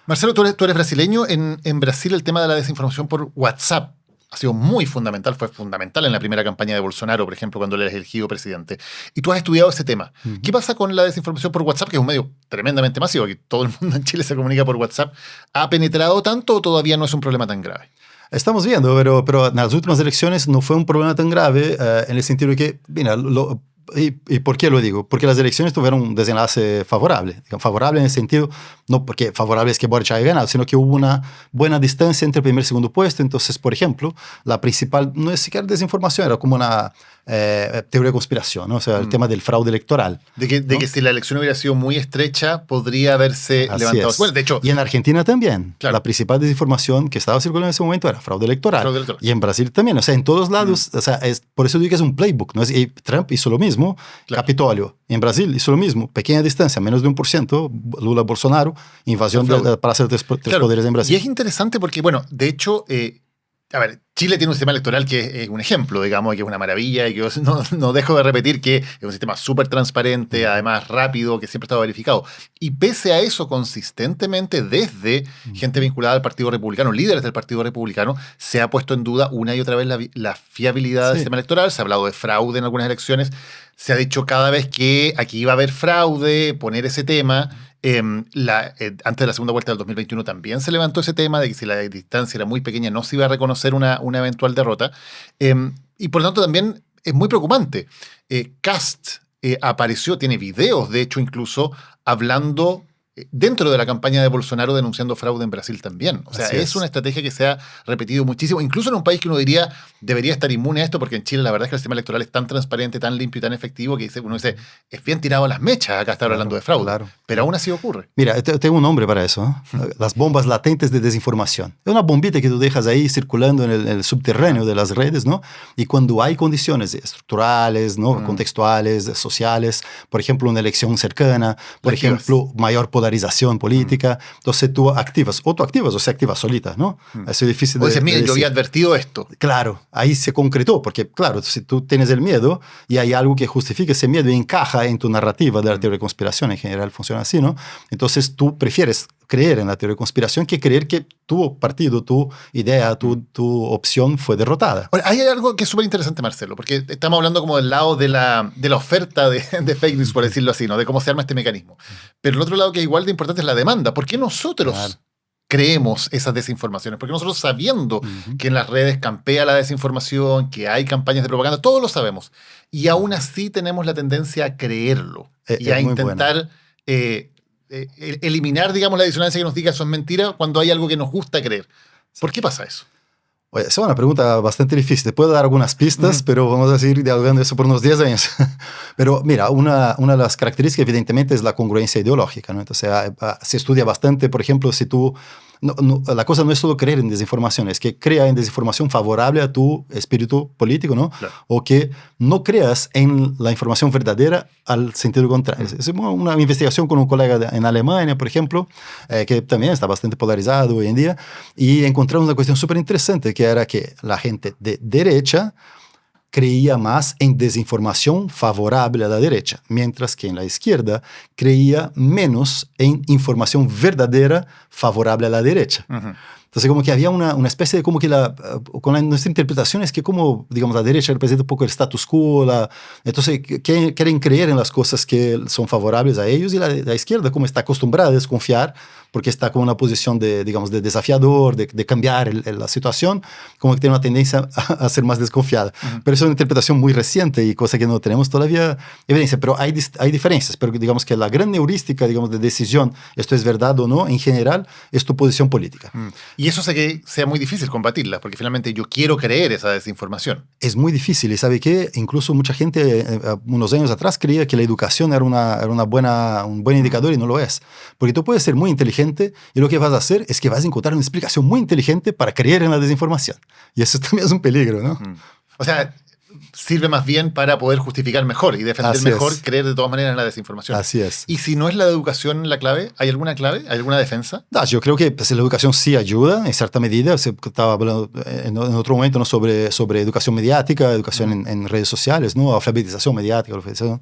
Marcelo, tú eres brasileño. En Brasil el tema de la desinformación por WhatsApp ha sido muy fundamental, fue fundamental en la primera campaña de Bolsonaro, por ejemplo, cuando él es elegido presidente. Y tú has estudiado ese tema. ¿Qué pasa con la desinformación por WhatsApp, que es un medio tremendamente masivo, que todo el mundo en Chile se comunica por WhatsApp? ¿Ha penetrado tanto o todavía no es un problema tan grave? Estamos viendo, pero en las últimas elecciones no fue un problema tan grave, en el sentido de que, mira, ¿y por qué lo digo? Porque las elecciones tuvieron un desenlace favorable. Favorable en el sentido, no porque favorable es que Boric haya ganado, sino que hubo una buena distancia entre el primer y segundo puesto. Entonces, por ejemplo, la principal no es siquiera desinformación, era como una teoría de conspiración, ¿no? O sea, el tema del fraude electoral. De que si la elección hubiera sido muy estrecha, podría haberse levantado. Es. Bueno, de hecho, y en Argentina también. Claro. La principal desinformación que estaba circulando en ese momento era fraude electoral. Y en Brasil también. O sea, en todos lados. O sea, por eso digo que es un playbook, ¿no? Y Trump hizo lo mismo. Claro. Capitolio. En Brasil hizo lo mismo. Pequeña distancia, menos de 1%. Lula-Bolsonaro. Invasión para hacer tres poderes en Brasil. Y es interesante porque, bueno, de hecho... a ver, Chile tiene un sistema electoral que es un ejemplo, digamos, que es una maravilla, y que no dejo de repetir que es un sistema súper transparente, además rápido, que siempre estaba verificado. Y pese a eso, consistentemente, desde gente vinculada al Partido Republicano, líderes del Partido Republicano, se ha puesto en duda una y otra vez la fiabilidad del sistema electoral. Se ha hablado de fraude en algunas elecciones. Se ha dicho cada vez que aquí iba a haber fraude, poner ese tema. Antes de la segunda vuelta del 2021 también se levantó ese tema de que si la distancia era muy pequeña no se iba a reconocer una eventual derrota. Y por lo tanto también es muy preocupante. Kast apareció, tiene videos, de hecho, incluso hablando dentro de la campaña de Bolsonaro denunciando fraude en Brasil también. O sea, es una estrategia que se ha repetido muchísimo, incluso en un país que uno diría debería estar inmune a esto, porque en Chile la verdad es que el sistema electoral es tan transparente, tan limpio y tan efectivo que uno dice, es bien tirado a las mechas acá estar hablando de fraude. Claro. Pero aún así ocurre. Mira, tengo un nombre para eso, ¿eh? Las bombas latentes de desinformación. Es una bombita que tú dejas ahí circulando en el subterráneo de las redes, ¿no? Y cuando hay condiciones estructurales, ¿no? Contextuales, sociales, por ejemplo, una elección cercana, por ejemplo, mayor polarización polarización política. Entonces tú activas o se activa solita, ¿no? Eso es difícil O de dices, mira, decir. yo había advertido esto. Claro, ahí se concretó, porque claro, si tú tienes el miedo y hay algo que justifique ese miedo y encaja en tu narrativa de la teoría de conspiración, en general funciona así, ¿no? Entonces tú prefieres creer en la teoría de conspiración que creer que tu partido, tu idea, tu opción fue derrotada. Ahora, hay algo que es súper interesante, Marcelo, porque estamos hablando como del lado de la oferta de fake news, por decirlo así, ¿no? De cómo se arma este mecanismo. Pero el otro lado que es igual de importante es la demanda. ¿Por qué nosotros creemos esas desinformaciones? Porque nosotros, sabiendo que en las redes campea la desinformación, que hay campañas de propaganda, todos lo sabemos. Y aún así tenemos la tendencia a creerlo y a intentar eliminar, digamos, la disonancia que nos diga eso es mentira cuando hay algo que nos gusta creer. ¿Por qué pasa eso? Oye, esa es una pregunta bastante difícil. Te puedo dar algunas pistas, pero vamos a seguir dialogando eso por unos 10 años. Pero mira, una de las características evidentemente es la congruencia ideológica, ¿no? Entonces se estudia bastante, por ejemplo, si tú... la cosa no es solo creer en desinformación, es que crea en desinformación favorable a tu espíritu político, ¿no? Claro. O que no creas en la información verdadera al sentido contrario. Es una investigación con un colega en Alemania, por ejemplo, que también está bastante polarizado hoy en día, y encontramos una cuestión súper interesante, que era que la gente de derecha creía más en desinformación favorable a la derecha, mientras que en la izquierda creía menos en información verdadera favorable a la derecha. Entonces, como que había una especie de como que nuestra interpretación es que como, digamos, la derecha representa un poco el status quo, entonces quieren creer en las cosas que son favorables a ellos, y la izquierda, como está acostumbrada a desconfiar, porque está con una posición de, digamos, de desafiador, de cambiar la situación, como que tiene una tendencia a ser más desconfiada. Pero eso es una interpretación muy reciente y cosa que no tenemos todavía evidencia, pero hay diferencias, pero digamos que la gran heurística, digamos, de decisión, esto es verdad o no, en general, es tu posición política. Y eso hace que sea muy difícil combatirla, porque finalmente yo quiero creer esa desinformación. Es muy difícil, y ¿sabe qué? Incluso mucha gente unos años atrás creía que la educación era un buen indicador, y no lo es. Porque tú puedes ser muy inteligente y lo que vas a hacer es que vas a encontrar una explicación muy inteligente para creer en la desinformación. Y eso también es un peligro, ¿no? O sea, sirve más bien para poder justificar mejor y defender mejor, creer de todas maneras en la desinformación. Así es. Y si no es la educación la clave, ¿hay alguna clave? ¿Hay alguna defensa? Yo creo que pues, la educación sí ayuda en cierta medida. Se estaba hablando en otro momento, ¿no? sobre educación mediática, educación en redes sociales, ¿no? Alfabetización mediática, alfabetización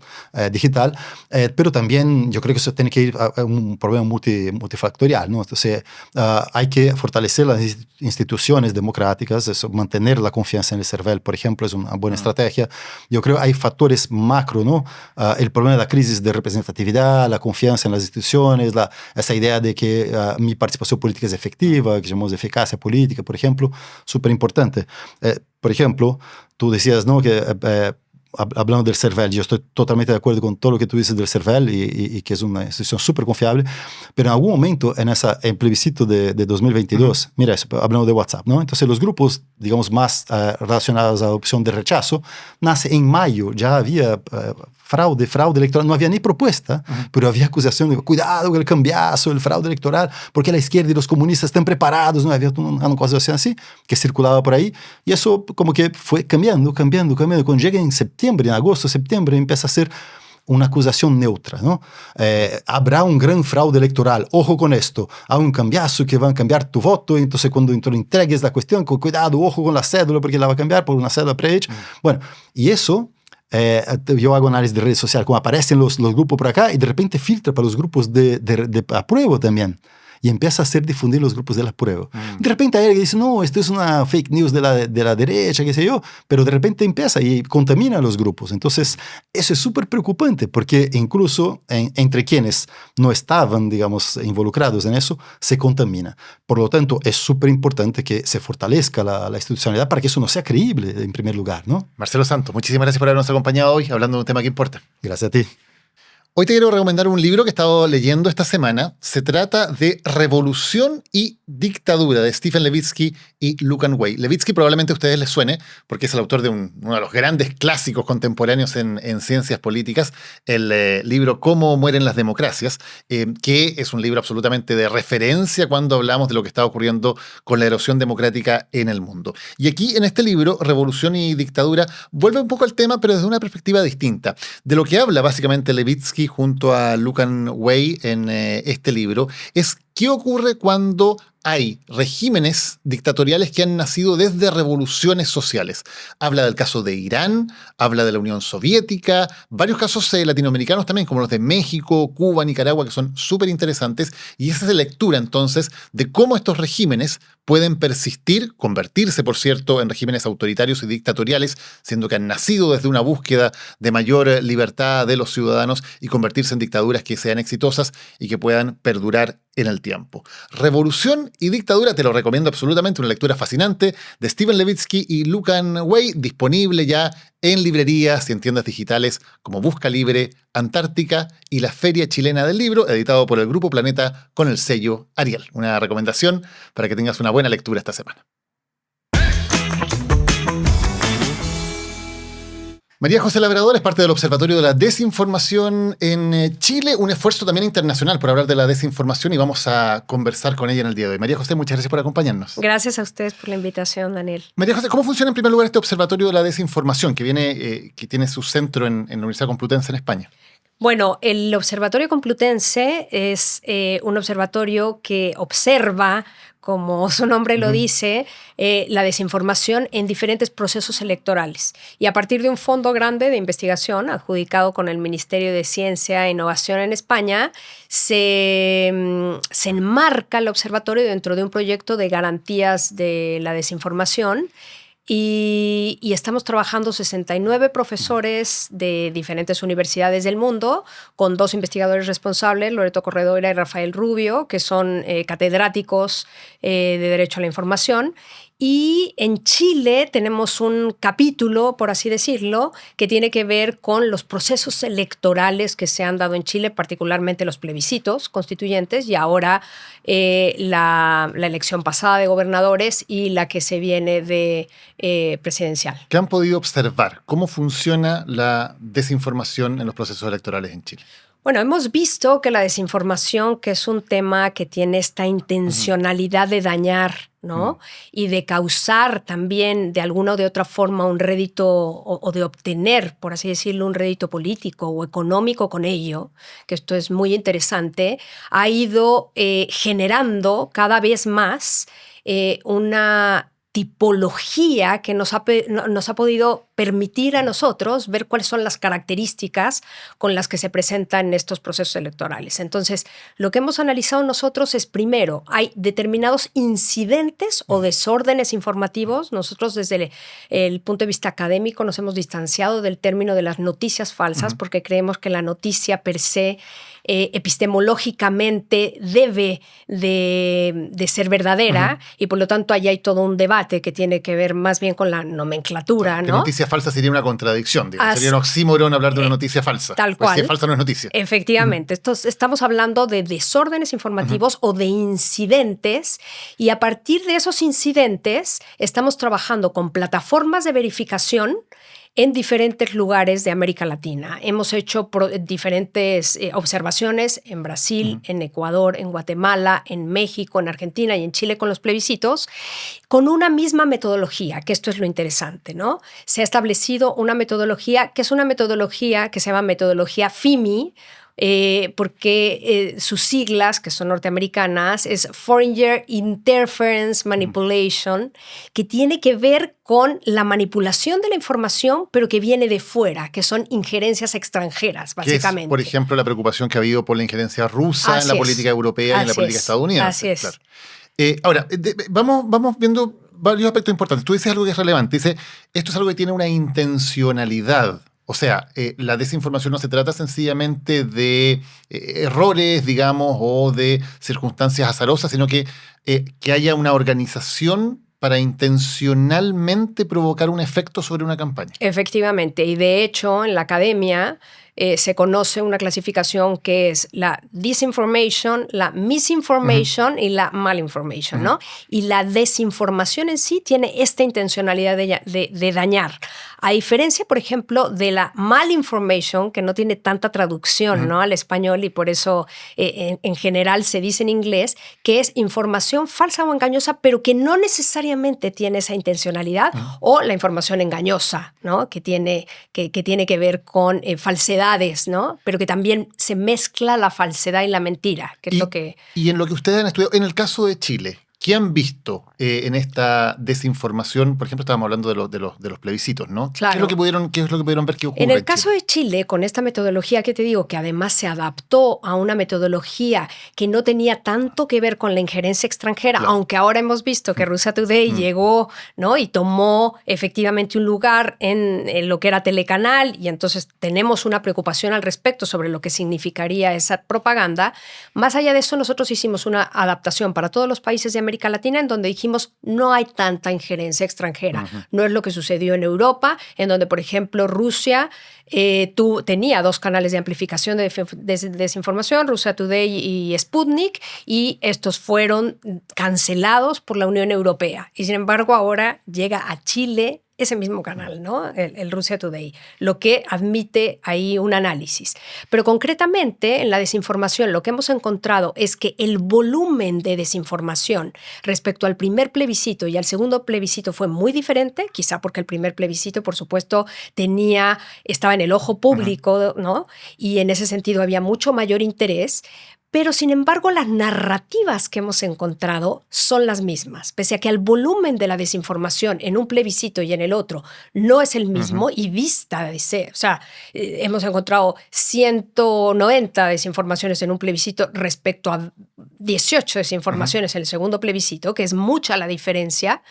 digital. Pero también yo creo que eso tiene que ir a un problema multifactorial, ¿no? Entonces hay que fortalecer las instituciones democráticas, eso, mantener la confianza en el CERVEL, por ejemplo, es una buena estrategia. Yo creo que hay factores macro, ¿no? El problema de la crisis de representatividad, la confianza en las instituciones, esa idea de que mi participación política es efectiva, que llamamos de eficacia política, por ejemplo, súper importante. Por ejemplo, tú decías, ¿no? Que hablando del CERVEL, yo estoy totalmente de acuerdo con todo lo que tú dices del CERVEL y que es una institución súper confiable, pero en algún momento en el plebiscito de 2022, mira eso, hablando de WhatsApp, ¿no? Entonces los grupos, digamos, más relacionados a la opción de rechazo, nace en mayo, ya había fraude electoral, no había ni propuesta, pero había acusación de cuidado con el cambiazo, el fraude electoral, porque la izquierda y los comunistas están preparados, ¿no? Había una cosa así que circulaba por ahí, y eso como que fue cambiando. Cuando llega en septiembre, en agosto, septiembre, empieza a ser una acusación neutra, ¿no? Habrá un gran fraude electoral, ojo con esto, hay un cambiazo que va a cambiar tu voto, entonces cuando entregues la cuestión, con cuidado, ojo con la cédula, porque la va a cambiar por una cédula prehecha. Bueno, y eso... yo hago análisis de redes sociales, como aparecen los grupos por acá y de repente filtra para los grupos de apruebo también. Y empieza a hacer difundir los grupos del apruebo. De repente hay alguien que dice, no, esto es una fake news de la derecha, qué sé yo, pero de repente empieza y contamina a los grupos. Entonces, eso es súper preocupante, porque incluso entre quienes no estaban, digamos, involucrados en eso, se contamina. Por lo tanto, es súper importante que se fortalezca la institucionalidad para que eso no sea creíble, en primer lugar, ¿no? Marcelo Santos, muchísimas gracias por habernos acompañado hoy hablando de un tema que importa. Gracias a ti. Hoy te quiero recomendar un libro que he estado leyendo esta semana. Se trata de Revolución y Dictadura, de Stephen Levitsky y Lucan Way. Levitsky probablemente a ustedes les suene, porque es el autor de uno de los grandes clásicos contemporáneos en ciencias políticas, el libro Cómo mueren las democracias, que es un libro absolutamente de referencia cuando hablamos de lo que está ocurriendo con la erosión democrática en el mundo. Y aquí, en este libro, Revolución y Dictadura, vuelve un poco al tema, pero desde una perspectiva distinta. De lo que habla básicamente Levitsky Lewitsky junto a Lucan Way en este libro es qué ocurre cuando hay regímenes dictatoriales que han nacido desde revoluciones sociales. Habla del caso de Irán, habla de la Unión Soviética, varios casos latinoamericanos también, como los de México, Cuba, Nicaragua, que son súper interesantes, y esa es la lectura entonces de cómo estos regímenes pueden persistir, convertirse, por cierto, en regímenes autoritarios y dictatoriales, siendo que han nacido desde una búsqueda de mayor libertad de los ciudadanos y convertirse en dictaduras que sean exitosas y que puedan perdurar en el tiempo. Revolución y dictadura, te lo recomiendo absolutamente, una lectura fascinante de Steven Levitsky y Lucan Way, disponible ya en librerías y en tiendas digitales como Busca Libre, Antártica y la Feria Chilena del Libro, editado por el Grupo Planeta con el sello Ariel. Una recomendación para que tengas una buena lectura esta semana. María José Labrador es parte del Observatorio de la Desinformación en Chile, un esfuerzo también internacional por hablar de la desinformación, y vamos a conversar con ella en el día de hoy. María José, muchas gracias por acompañarnos. Gracias a ustedes por la invitación, Daniel. María José, ¿cómo funciona en primer lugar este Observatorio de la Desinformación que tiene su centro en la Universidad Complutense en España? Bueno, el Observatorio Complutense es un observatorio que observa, como su nombre lo dice, la desinformación en diferentes procesos electorales. Y a partir de un fondo grande de investigación adjudicado con el Ministerio de Ciencia e Innovación en España, se enmarca el observatorio dentro de un proyecto de garantías de la desinformación. Y estamos trabajando 69 profesores de diferentes universidades del mundo, con 2 investigadores responsables, Loreto Corredora y Rafael Rubio, que son catedráticos de Derecho a la Información. Y en Chile tenemos un capítulo, por así decirlo, que tiene que ver con los procesos electorales que se han dado en Chile, particularmente los plebiscitos constituyentes y ahora la elección pasada de gobernadores y la que se viene de presidencial. ¿Qué han podido observar? ¿Cómo funciona la desinformación en los procesos electorales en Chile? Bueno, hemos visto que la desinformación, que es un tema que tiene esta intencionalidad de dañar, ¿no? Y de causar también de alguna o de otra forma un rédito o de obtener, por así decirlo, un rédito político o económico con ello, que esto es muy interesante, ha ido generando cada vez más una tipología que nos ha podido permitir a nosotros ver cuáles son las características con las que se presentan estos procesos electorales. Entonces, lo que hemos analizado nosotros es, primero, hay determinados incidentes o desórdenes informativos. Nosotros, desde el punto de vista académico, nos hemos distanciado del término de las noticias falsas porque creemos que la noticia per se epistemológicamente debe de ser verdadera y por lo tanto allá hay todo un debate que tiene que ver más bien con la nomenclatura, ¿no? Noticia falsa sería una contradicción, digamos. Sería un oxímoron hablar de una noticia falsa. Tal cual. Si es falsa no es noticia. Efectivamente. Estamos hablando de desórdenes informativos o de incidentes, y a partir de esos incidentes estamos trabajando con plataformas de verificación en diferentes lugares de América Latina. Hemos hecho diferentes observaciones en Brasil, en Ecuador, en Guatemala, en México, en Argentina y en Chile con los plebiscitos, con una misma metodología, que esto es lo interesante, ¿no? Se ha establecido una metodología que es una metodología que se llama metodología FIMI, porque sus siglas, que son norteamericanas, es Foreign Interference Manipulation, que tiene que ver con la manipulación de la información, pero que viene de fuera, que son injerencias extranjeras, básicamente. Que es, por ejemplo, la preocupación que ha habido por la injerencia rusa en la política europea y en la política estadounidense. Así es. Claro. Ahora, vamos viendo varios aspectos importantes. Tú dices algo que es relevante. Dice, esto es algo que tiene una intencionalidad. O sea, la desinformación no se trata sencillamente de errores, digamos, o de circunstancias azarosas, sino que haya una organización para intencionalmente provocar un efecto sobre una campaña. Efectivamente, y de hecho en la academia se conoce una clasificación que es la disinformation, la misinformation y la malinformation, ¿no? Y la desinformación en sí tiene esta intencionalidad de dañar. A diferencia, por ejemplo, de la malinformation, que no tiene tanta traducción, ¿no?, al español, y por eso en general se dice en inglés, que es información falsa o engañosa, pero que no necesariamente tiene esa intencionalidad, o la información engañosa, ¿no?, que tiene que ver con falsedades, ¿no?, pero que también se mezcla la falsedad y la mentira, que es lo que... Y en lo que ustedes han estudiado, en el caso de Chile, ¿qué han visto en esta desinformación? Por ejemplo, estábamos hablando de los plebiscitos, ¿no? Claro. ¿Qué es lo que pudieron ver que ocurre En el en caso Chile? de Chile, con esta metodología que te digo, que además se adaptó a una metodología que no tenía tanto que ver con la injerencia extranjera, Claro. aunque ahora hemos visto que Russia Today llegó, ¿no?, y tomó efectivamente un lugar en lo que era Telecanal, y entonces tenemos una preocupación al respecto sobre lo que significaría esa propaganda. Más allá de eso, nosotros hicimos una adaptación para todos los países de América Latina, en donde dijimos no hay tanta injerencia extranjera. No es lo que sucedió en Europa, en donde, por ejemplo, Rusia tenía 2 canales de amplificación de desinformación, Russia Today y Sputnik, y estos fueron cancelados por la Unión Europea. Y sin embargo, ahora llega a Chile ese mismo canal, ¿no?, el Russia Today, lo que admite ahí un análisis. Pero concretamente en la desinformación lo que hemos encontrado es que el volumen de desinformación respecto al primer plebiscito y al segundo plebiscito fue muy diferente, quizá porque el primer plebiscito, por supuesto, estaba en el ojo público, ¿no?, y en ese sentido había mucho mayor interés. Pero, sin embargo, las narrativas que hemos encontrado son las mismas. Pese a que el volumen de la desinformación en un plebiscito y en el otro no es el mismo, y vista de ser, o sea, hemos encontrado 190 desinformaciones en un plebiscito respecto a 18 desinformaciones en el segundo plebiscito, que es mucha la diferencia.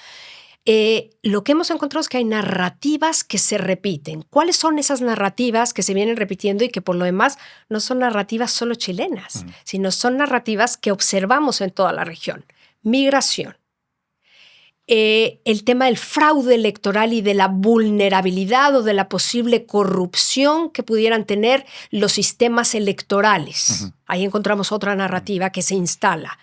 Lo que hemos encontrado es que hay narrativas que se repiten. ¿Cuáles son esas narrativas que se vienen repitiendo y que por lo demás no son narrativas solo chilenas, sino son narrativas que observamos en toda la región? Migración. El tema del fraude electoral y de la vulnerabilidad o de la posible corrupción que pudieran tener los sistemas electorales. Ahí encontramos otra narrativa que se instala.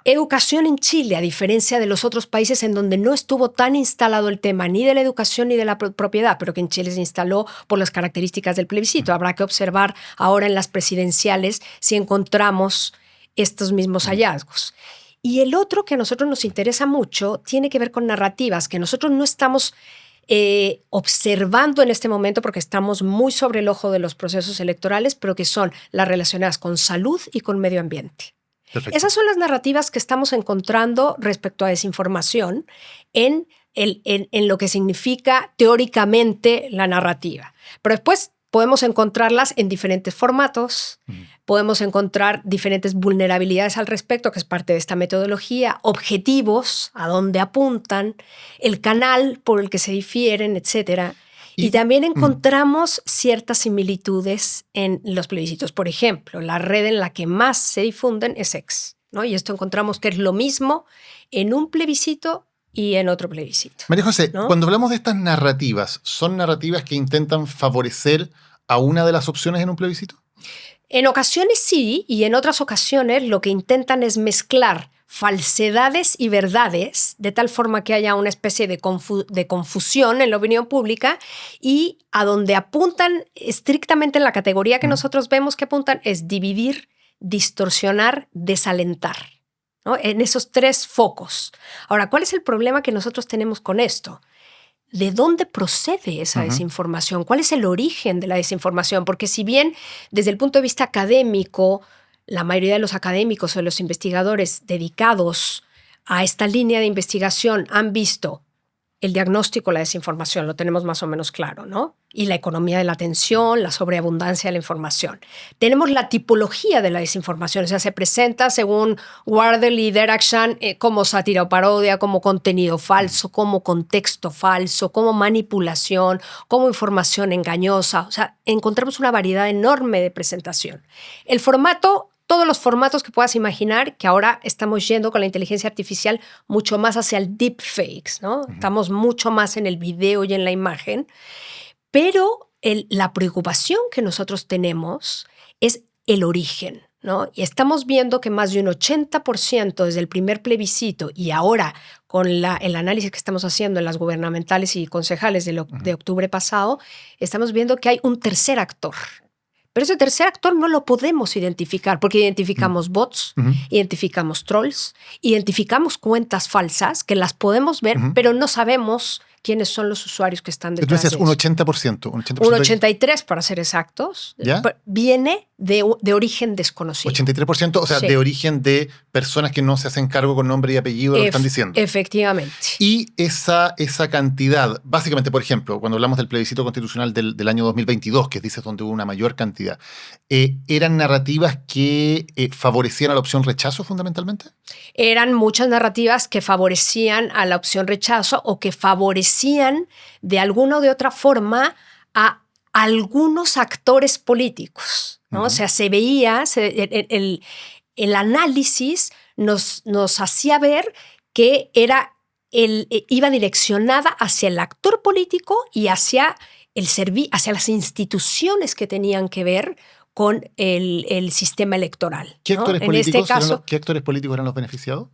Educación en Chile, a diferencia de los otros países en donde no estuvo tan instalado el tema ni de la educación ni de la propiedad, pero que en Chile se instaló por las características del plebiscito. Habrá que observar ahora en las presidenciales si encontramos estos mismos hallazgos. Y el otro que a nosotros nos interesa mucho tiene que ver con narrativas que nosotros no estamos observando en este momento porque estamos muy sobre el ojo de los procesos electorales, pero que son las relacionadas con salud y con medio ambiente. Perfecto. Esas son las narrativas que estamos encontrando respecto a desinformación en lo que significa teóricamente la narrativa. Pero después podemos encontrarlas en diferentes formatos, podemos encontrar diferentes vulnerabilidades al respecto, que es parte de esta metodología, objetivos, a dónde apuntan, el canal por el que se difieren, etcétera. Y también encontramos ciertas similitudes en los plebiscitos. Por ejemplo, la red en la que más se difunden es X, ¿no? Y esto encontramos que es lo mismo en un plebiscito y en otro plebiscito. María José, ¿no? Cuando hablamos de estas narrativas, ¿son narrativas que intentan favorecer a una de las opciones en un plebiscito? En ocasiones sí, y en otras ocasiones lo que intentan es mezclar falsedades y verdades, de tal forma que haya una especie de confusión en la opinión pública, y a donde apuntan estrictamente en la categoría que nosotros vemos que apuntan es dividir, distorsionar, desalentar, ¿no? En esos 3 focos. Ahora, ¿cuál es el problema que nosotros tenemos con esto? ¿De dónde procede esa desinformación? ¿Cuál es el origen de la desinformación? Porque si bien desde el punto de vista académico, la mayoría de los académicos o de los investigadores dedicados a esta línea de investigación han visto el diagnóstico de la desinformación, lo tenemos más o menos claro, ¿no? Y la economía de la atención, la sobreabundancia de la información. Tenemos la tipología de la desinformación, o sea, se presenta según Wardle y Derakhshan como sátira o parodia, como contenido falso, como contexto falso, como manipulación, como información engañosa. O sea, encontramos una variedad enorme de presentación. El formato, todos los formatos que puedas imaginar, que ahora estamos yendo con la inteligencia artificial mucho más hacia el deepfakes, ¿no? Estamos mucho más en el video y en la imagen, pero la preocupación que nosotros tenemos es el origen, ¿no? Y estamos viendo que más de un 80% desde el primer plebiscito y ahora con el análisis que estamos haciendo en las gubernamentales y concejales de octubre pasado, estamos viendo que hay un tercer actor. Pero ese tercer actor no lo podemos identificar porque identificamos bots, identificamos trolls, identificamos cuentas falsas que las podemos ver, pero no sabemos quiénes son los usuarios que están detrás de eso. Un 80%. Un 83% para ser exactos. ¿Ya? Viene de origen desconocido. 83%, o sea, Sí. de origen de personas que no se hacen cargo con nombre y apellido de lo que están diciendo. Efectivamente. Y esa cantidad, básicamente, por ejemplo, cuando hablamos del plebiscito constitucional del año 2022, que dices donde hubo una mayor cantidad, ¿eran narrativas que favorecían a la opción rechazo fundamentalmente? Eran muchas narrativas que favorecían a la opción rechazo o que favorecían de alguna o de otra forma a algunos actores políticos, ¿no? O sea, se veía, el análisis nos hacía ver que iba direccionada hacia el actor político y hacia las instituciones que tenían que ver con el sistema electoral. ¿Qué ¿no? actores, En políticos este caso, ¿qué actores políticos eran los beneficiados?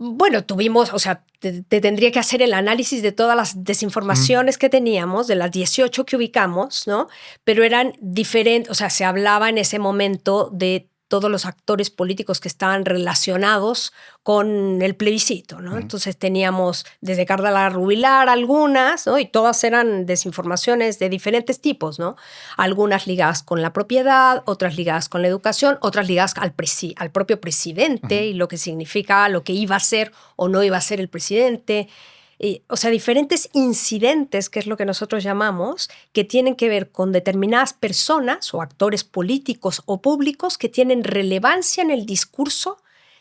bueno, tuvimos, o sea, te tendría que hacer el análisis de todas las desinformaciones que teníamos, de las 18 que ubicamos, ¿no? Pero eran diferentes, o sea, se hablaba en ese momento de todos los actores políticos que estaban relacionados con el plebiscito, ¿no? Entonces teníamos desde Carla Rubilar algunas, ¿no? Y todas eran desinformaciones de diferentes tipos, ¿no? Algunas ligadas con la propiedad, otras ligadas con la educación, otras ligadas al propio presidente y lo que significa, lo que iba a ser o no iba a ser el presidente. O sea, diferentes incidentes, que es lo que nosotros llamamos, que tienen que ver con determinadas personas o actores políticos o públicos que tienen relevancia en el discurso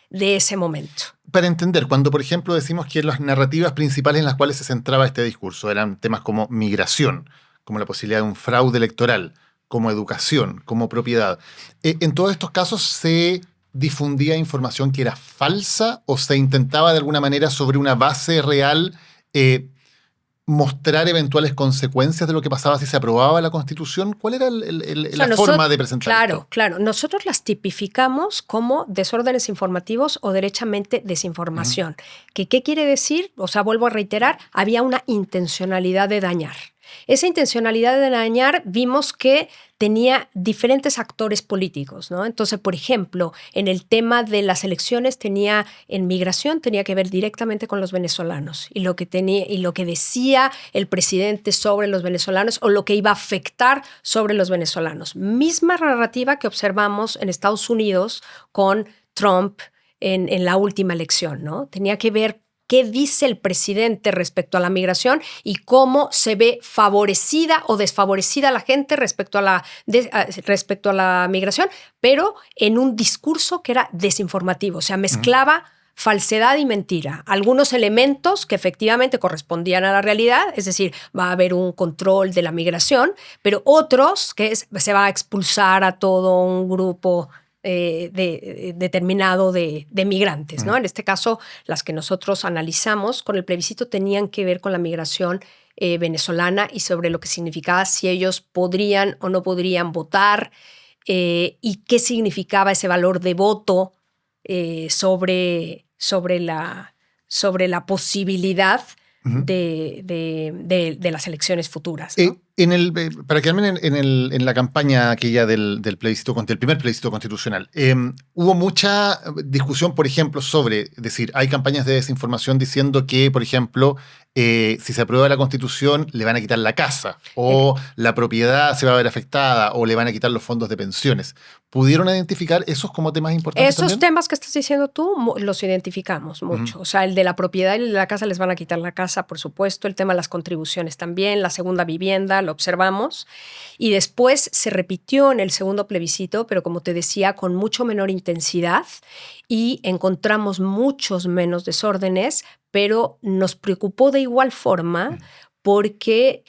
de ese momento. Para entender, cuando por ejemplo decimos que las narrativas principales en las cuales se centraba este discurso eran temas como migración, como la posibilidad de un fraude electoral, como educación, como propiedad, en todos estos casos se difundía información que era falsa o se intentaba de alguna manera sobre una base real mostrar eventuales consecuencias de lo que pasaba si se aprobaba la Constitución. ¿Cuál era la forma de presentar esto? Claro. Nosotros las tipificamos como desórdenes informativos o derechamente desinformación. ¿Qué quiere decir? O sea, vuelvo a reiterar, había una intencionalidad de dañar. Esa intencionalidad de dañar vimos que tenía diferentes actores políticos, ¿no? Entonces, por ejemplo, en el tema de las elecciones en migración tenía que ver directamente con los venezolanos y lo que decía el presidente sobre los venezolanos o lo que iba a afectar sobre los venezolanos. Misma narrativa que observamos en Estados Unidos con Trump en la última elección, ¿no? Tenía que ver qué dice el presidente respecto a la migración y cómo se ve favorecida o desfavorecida la gente respecto a la migración, pero en un discurso que era desinformativo, o sea, mezclaba falsedad y mentira. Algunos elementos que efectivamente correspondían a la realidad, es decir, va a haber un control de la migración, pero otros que se va a expulsar a todo un grupo determinado de migrantes, ¿no? En este caso, las que nosotros analizamos con el plebiscito tenían que ver con la migración venezolana y sobre lo que significaba si ellos podrían o no podrían votar y qué significaba ese valor de voto sobre la posibilidad de las elecciones futuras, ¿no? Para quedarme en la campaña aquella del primer plebiscito constitucional, hubo mucha discusión, por ejemplo, sobre decir, hay campañas de desinformación diciendo que, por ejemplo, si se aprueba la Constitución, le van a quitar la casa, o la propiedad se va a ver afectada, o le van a quitar los fondos de pensiones. ¿Pudieron identificar esos como temas importantes Esos también? temas que estás diciendo tú los identificamos mucho. O sea, el de la propiedad y el de la casa les van a quitar la casa, por supuesto. El tema de las contribuciones también, la segunda vivienda, lo observamos. Y después se repitió en el segundo plebiscito, pero como te decía, con mucho menor intensidad y encontramos muchos menos desórdenes, pero nos preocupó de igual forma porque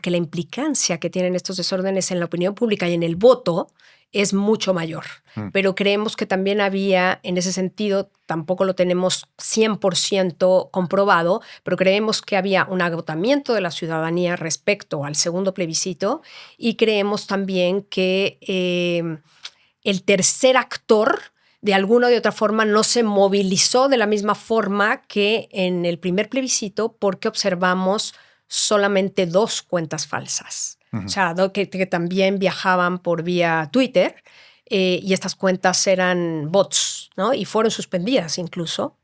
la implicancia que tienen estos desórdenes en la opinión pública y en el voto es mucho mayor. Pero creemos que también había, en ese sentido, tampoco lo tenemos 100% comprobado, pero creemos que había un agotamiento de la ciudadanía respecto al segundo plebiscito y creemos también que el tercer actor de alguna o de otra forma no se movilizó de la misma forma que en el primer plebiscito, porque observamos solamente 2 cuentas falsas. O sea, que también viajaban por vía Twitter, y estas cuentas eran bots, ¿no? Y fueron suspendidas incluso.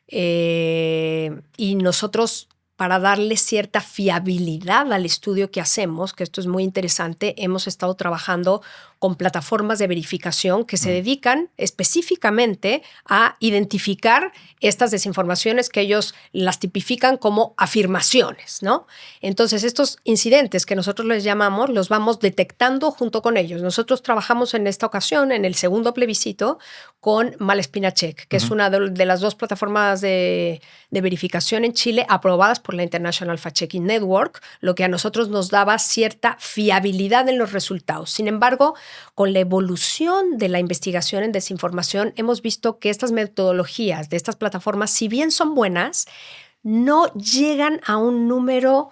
Y nosotros, para darle cierta fiabilidad al estudio que hacemos, que esto es muy interesante, hemos estado trabajando con plataformas de verificación que se dedican específicamente a identificar estas desinformaciones, que ellos las tipifican como afirmaciones, ¿no? Entonces, estos incidentes que nosotros les llamamos, los vamos detectando junto con ellos. Nosotros trabajamos en esta ocasión, en el segundo plebiscito, con Malespina Check, que es una de las 2 plataformas de verificación en Chile aprobadas por la International Fact-Checking Network, lo que a nosotros nos daba cierta fiabilidad en los resultados. Sin embargo, con la evolución de la investigación en desinformación, hemos visto que estas metodologías de estas plataformas, si bien son buenas, no llegan a un número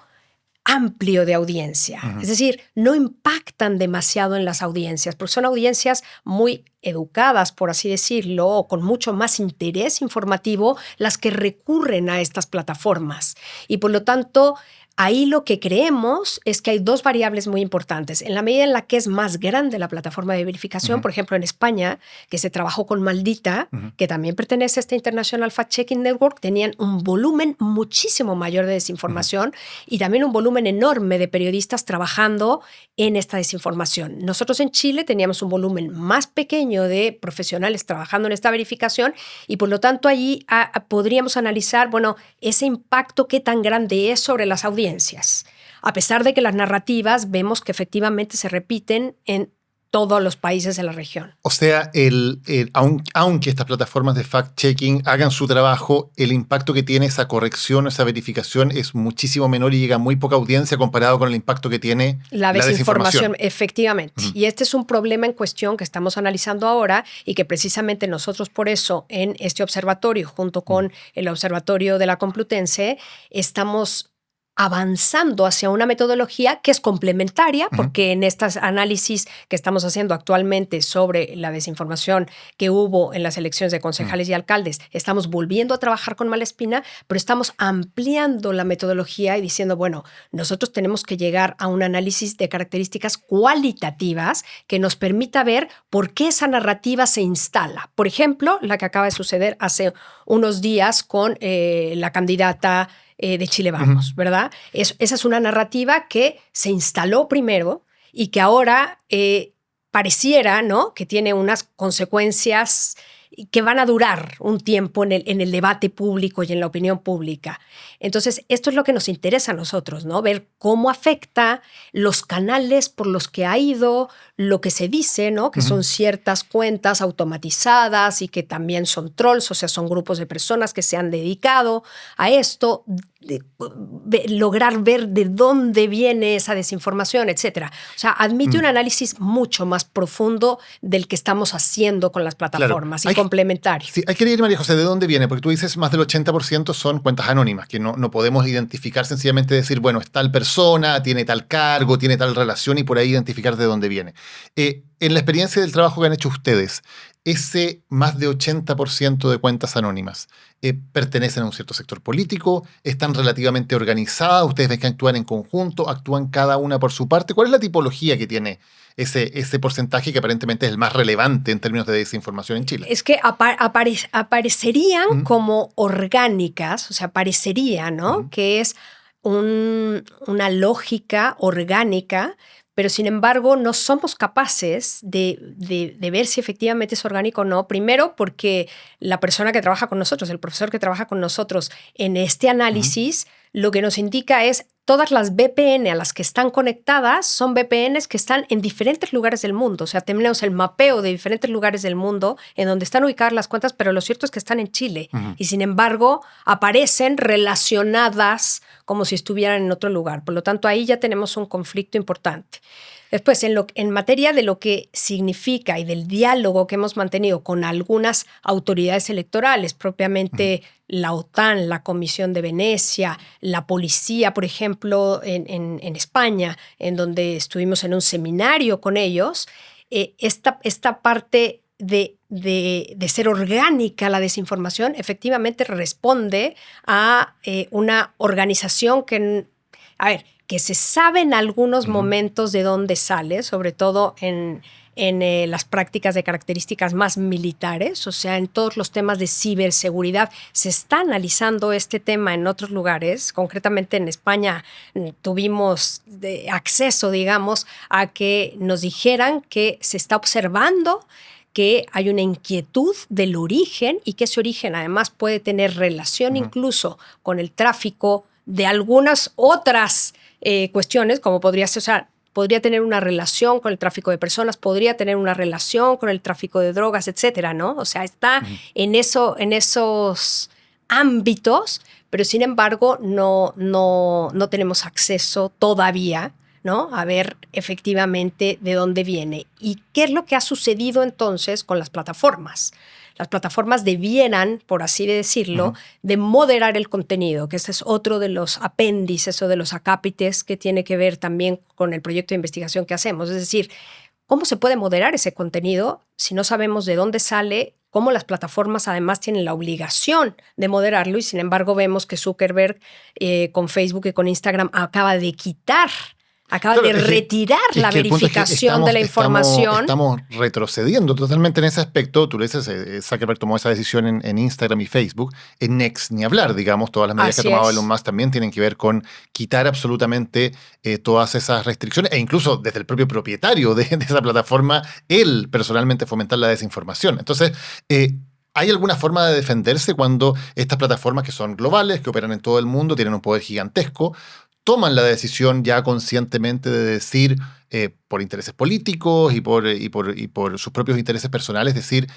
amplio de audiencia. Es decir, no impactan demasiado en las audiencias, porque son audiencias muy educadas, por así decirlo, o con mucho más interés informativo, las que recurren a estas plataformas. Y por lo tanto, ahí lo que creemos es que hay 2 variables muy importantes. En la medida en la que es más grande la plataforma de verificación, por ejemplo, en España, que se trabajó con Maldita, que también pertenece a esta International Fact-Checking Network, tenían un volumen muchísimo mayor de desinformación y también un volumen enorme de periodistas trabajando en esta desinformación. Nosotros en Chile teníamos un volumen más pequeño de profesionales trabajando en esta verificación y por lo tanto allí podríamos analizar, bueno, ese impacto qué tan grande es sobre las audiencias. A pesar de que las narrativas vemos que efectivamente se repiten en todos los países de la región. O sea, aunque estas plataformas de fact-checking hagan su trabajo, el impacto que tiene esa corrección, esa verificación es muchísimo menor y llega a muy poca audiencia comparado con el impacto que tiene la desinformación. Efectivamente. Y este es un problema en cuestión que estamos analizando ahora y que precisamente nosotros por eso en este observatorio, junto con el Observatorio de la Complutense, estamos avanzando hacia una metodología que es complementaria, porque en estos análisis que estamos haciendo actualmente sobre la desinformación que hubo en las elecciones de concejales y alcaldes, estamos volviendo a trabajar con Malespina, pero estamos ampliando la metodología y diciendo, bueno, nosotros tenemos que llegar a un análisis de características cualitativas que nos permita ver por qué esa narrativa se instala. Por ejemplo, la que acaba de suceder hace unos días con la candidata de Chile Vamos, ¿verdad? Esa es una narrativa que se instaló primero y que ahora pareciera, ¿no?, que tiene unas consecuencias que van a durar un tiempo en el debate público y en la opinión pública. Entonces, esto es lo que nos interesa a nosotros, ¿no? Ver cómo afecta los canales por los que ha ido lo que se dice, ¿no? Que son ciertas cuentas automatizadas y que también son trolls, o sea, son grupos de personas que se han dedicado a esto, lograr ver de dónde viene esa desinformación, etcétera. O sea, admite un análisis mucho más profundo del que estamos haciendo con las plataformas, y complementario. Sí, hay que ir, María José, ¿de dónde viene? Porque tú dices más del 80% son cuentas anónimas, que no podemos identificar, sencillamente decir, bueno, es tal persona, tiene tal cargo, tiene tal relación, y por ahí identificar de dónde viene. En la experiencia del trabajo que han hecho ustedes, ese más de 80% de cuentas anónimas pertenecen a un cierto sector político, están relativamente organizadas, ustedes ven que actúan en conjunto, actúan cada una por su parte. ¿Cuál es la tipología que tiene ese porcentaje que aparentemente es el más relevante en términos de desinformación en Chile? Es que aparecerían como orgánicas, o sea, parecería, ¿no?, que es una lógica orgánica, pero sin embargo no somos capaces de ver si efectivamente es orgánico o no. Primero porque la persona que trabaja con nosotros, el profesor que trabaja con nosotros en este análisis, lo que nos indica es todas las VPN a las que están conectadas son VPNs que están en diferentes lugares del mundo. O sea, tenemos el mapeo de diferentes lugares del mundo en donde están ubicadas las cuentas, pero lo cierto es que están en Chile. Y sin embargo, aparecen relacionadas como si estuvieran en otro lugar. Por lo tanto, ahí ya tenemos un conflicto importante. Después, en materia de lo que significa y del diálogo que hemos mantenido con algunas autoridades electorales, propiamente la OTAN, la Comisión de Venecia, la policía, por ejemplo, en España, en donde estuvimos en un seminario con ellos, esta parte de ser orgánica la desinformación efectivamente responde a una organización que se sabe en algunos momentos de dónde sale, sobre todo en las prácticas de características más militares, o sea, en todos los temas de ciberseguridad. Se está analizando este tema en otros lugares, concretamente en España tuvimos acceso, digamos, a que nos dijeran que se está observando que hay una inquietud del origen y que ese origen además puede tener relación incluso con el tráfico de algunas otras cuestiones, como podría ser, o sea, podría tener una relación con el tráfico de personas, podría tener una relación con el tráfico de drogas, etcétera, ¿no? O sea, está en esos ámbitos, pero sin embargo no tenemos acceso todavía, ¿no? A ver efectivamente de dónde viene. ¿Y qué es lo que ha sucedido entonces con las plataformas? Las plataformas debieran, por así decirlo, de moderar el contenido, que este es otro de los apéndices o de los acápites que tiene que ver también con el proyecto de investigación que hacemos. Es decir, ¿cómo se puede moderar ese contenido si no sabemos de dónde sale? Cómo las plataformas además tienen la obligación de moderarlo y sin embargo vemos que Zuckerberg con Facebook y con Instagram acaba de retirar la verificación de la información. Estamos retrocediendo totalmente en ese aspecto. Tú le dices, Zuckerberg tomó esa decisión en Instagram y Facebook. En Next ni hablar, digamos. Todas las medidas que ha tomado Elon Musk también tienen que ver con quitar absolutamente todas esas restricciones e incluso desde el propio propietario de esa plataforma, él personalmente fomentar la desinformación. Entonces, ¿hay alguna forma de defenderse cuando estas plataformas que son globales, que operan en todo el mundo, tienen un poder gigantesco, toman la decisión ya conscientemente de decir, por intereses políticos y por sus propios intereses personales, decir,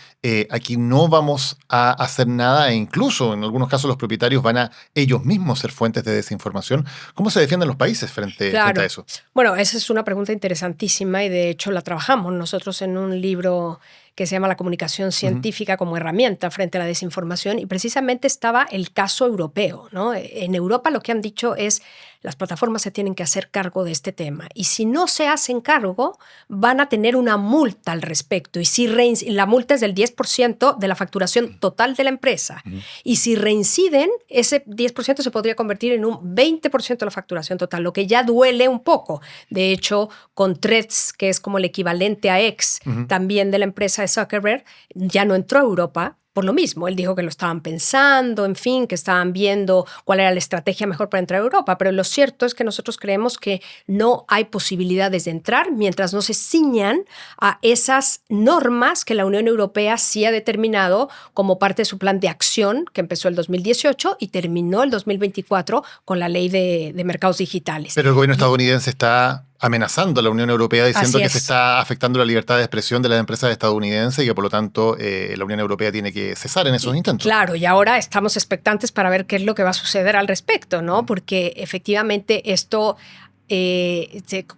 aquí no vamos a hacer nada, e incluso en algunos casos los propietarios van a ellos mismos ser fuentes de desinformación? ¿Cómo se defienden los países frente a eso? Bueno, esa es una pregunta interesantísima y de hecho la trabajamos nosotros en un libro que se llama La comunicación científica como herramienta frente a la desinformación, y precisamente estaba el caso europeo, ¿no? En Europa lo que han dicho es las plataformas se tienen que hacer cargo de este tema y si no se hacen cargo van a tener una multa al respecto y si la multa es del 10% de la facturación total de la empresa y si reinciden ese 10% se podría convertir en un 20% de la facturación total, lo que ya duele un poco. De hecho, con Threads, que es como el equivalente a X también de la empresa de Zuckerberg, ya no entró a Europa por lo mismo. Él dijo que lo estaban pensando, en fin, que estaban viendo cuál era la estrategia mejor para entrar a Europa, pero lo cierto es que nosotros creemos que no hay posibilidades de entrar mientras no se ciñan a esas normas que la Unión Europea sí ha determinado como parte de su plan de acción que empezó el 2018 y terminó el 2024 con la ley de mercados digitales. Pero el gobierno estadounidense está amenazando a la Unión Europea diciendo que se está afectando la libertad de expresión de las empresas estadounidenses y que por lo tanto la Unión Europea tiene que cesar en esos intentos. Claro, y ahora estamos expectantes para ver qué es lo que va a suceder al respecto, ¿no? Porque efectivamente esto,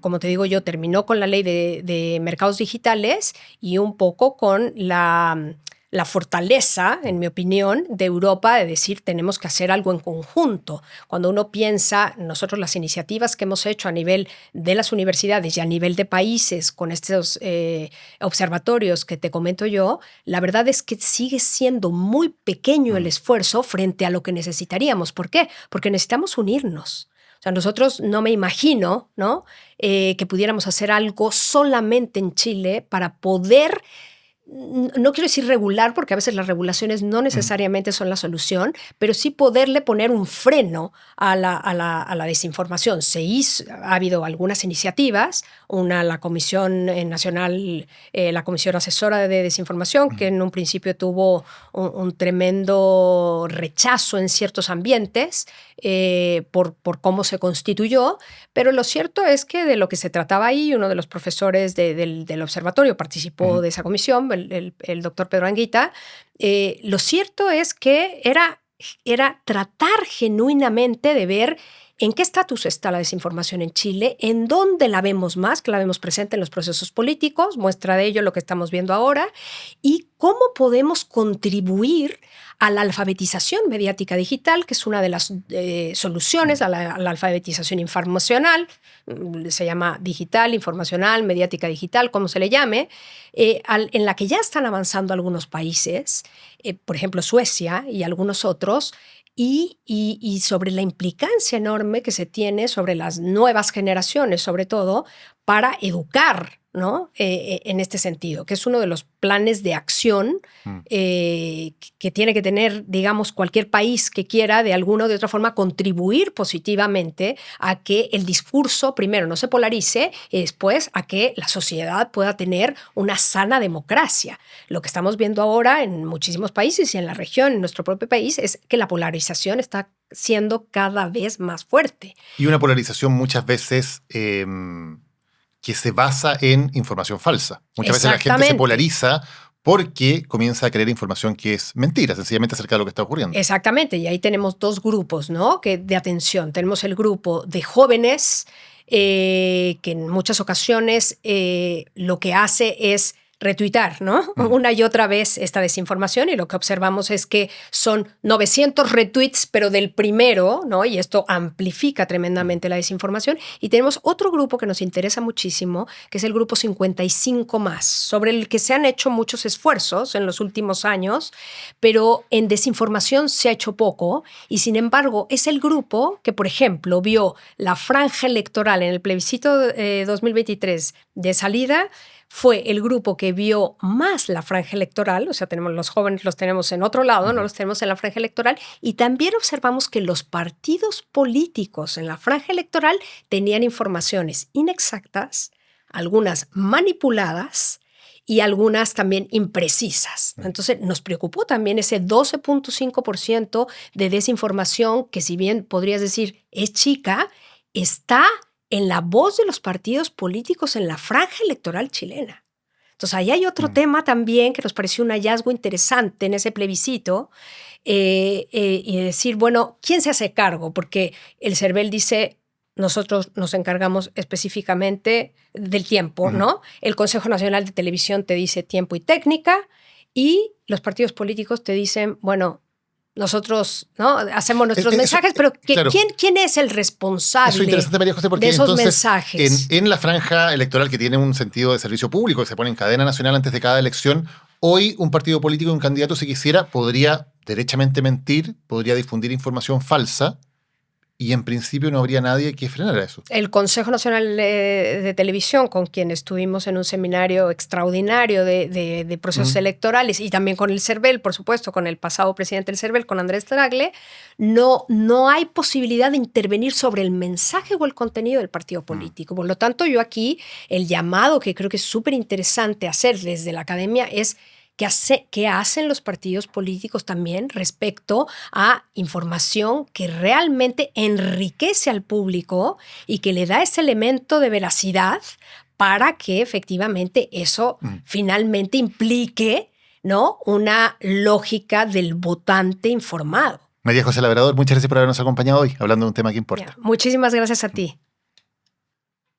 como te digo yo, terminó con la ley de mercados digitales y un poco con la fortaleza, en mi opinión, de Europa de decir tenemos que hacer algo en conjunto. Cuando uno piensa, nosotros las iniciativas que hemos hecho a nivel de las universidades y a nivel de países con estos observatorios que te comento yo, la verdad es que sigue siendo muy pequeño el esfuerzo frente a lo que necesitaríamos. ¿Por qué? Porque necesitamos unirnos. O sea, nosotros no me imagino, ¿no? Que pudiéramos hacer algo solamente en Chile para poder, no quiero decir regular, porque a veces las regulaciones no necesariamente son la solución, pero sí poderle poner un freno a la desinformación. Ha habido algunas iniciativas, la Comisión Nacional, la Comisión Asesora de Desinformación, que en un principio tuvo un tremendo rechazo en ciertos ambientes por cómo se constituyó, pero lo cierto es que de lo que se trataba ahí, uno de los profesores del observatorio participó de esa comisión, el doctor Pedro Anguita. Lo cierto es que era tratar genuinamente de ver en qué estatus está la desinformación en Chile, en dónde la vemos más, que la vemos presente en los procesos políticos, muestra de ello lo que estamos viendo ahora, y cómo podemos contribuir a la alfabetización mediática digital, que es una de las soluciones a la alfabetización informacional, se llama digital, informacional, mediática digital, como se le llame, en la que ya están avanzando algunos países, por ejemplo Suecia y algunos otros, y sobre la implicancia enorme que se tiene sobre las nuevas generaciones, sobre todo, para educar, ¿no? En este sentido, que es uno de los planes de acción que tiene que tener, digamos, cualquier país que quiera de alguna o de otra forma contribuir positivamente a que el discurso, primero, no se polarice y después a que la sociedad pueda tener una sana democracia. Lo que estamos viendo ahora en muchísimos países y en la región, en nuestro propio país, es que la polarización está siendo cada vez más fuerte. Y una polarización muchas veces que se basa en información falsa. Muchas veces la gente se polariza porque comienza a creer información que es mentira, sencillamente acerca de lo que está ocurriendo. Exactamente, y ahí tenemos dos grupos, ¿no? de atención. Tenemos el grupo de jóvenes que en muchas ocasiones lo que hace es retuitar, ¿no? Una y otra vez esta desinformación, y lo que observamos es que son 900 retweets, pero del primero, ¿no? Y esto amplifica tremendamente la desinformación. Y tenemos otro grupo que nos interesa muchísimo, que es el grupo 55+, sobre el que se han hecho muchos esfuerzos en los últimos años, pero en desinformación se ha hecho poco, y sin embargo es el grupo que, por ejemplo, vio la franja electoral en el plebiscito 2023 de salida. Fue el grupo que vio más la franja electoral, o sea, tenemos los jóvenes, los tenemos en otro lado, no los tenemos en la franja electoral, y también observamos que los partidos políticos en la franja electoral tenían informaciones inexactas, algunas manipuladas y algunas también imprecisas. Entonces, nos preocupó también ese 12.5% de desinformación que, si bien podrías decir es chica, está en la voz de los partidos políticos en la franja electoral chilena. Entonces, ahí hay otro tema también que nos pareció un hallazgo interesante en ese plebiscito, y decir, bueno, ¿quién se hace cargo? Porque el CERVEL dice, nosotros nos encargamos específicamente del tiempo, ¿no? El Consejo Nacional de Televisión te dice tiempo y técnica, y los partidos políticos te dicen, bueno, nosotros, ¿no? Hacemos nuestros mensajes, pero claro. ¿quién es el responsable? Eso es interesante, María José, porque de esos entonces, mensajes? En la franja electoral que tiene un sentido de servicio público, que se pone en cadena nacional antes de cada elección, hoy un partido político, un candidato, si quisiera, podría derechamente mentir, podría difundir información falsa, y en principio no habría nadie que frenara eso. El Consejo Nacional de Televisión, con quien estuvimos en un seminario extraordinario de procesos electorales, y también con el CERVEL, por supuesto, con el pasado presidente del CERVEL, con Andrés Tagle, no hay posibilidad de intervenir sobre el mensaje o el contenido del partido político. Por lo tanto, yo aquí, el llamado que creo que es súper interesante hacer desde la academia es ¿qué hacen los partidos políticos también respecto a información que realmente enriquece al público y que le da ese elemento de veracidad para que efectivamente eso finalmente implique, ¿no?, una lógica del votante informado? María José Labrador, muchas gracias por habernos acompañado hoy, hablando de un tema que importa. Muchísimas gracias a ti.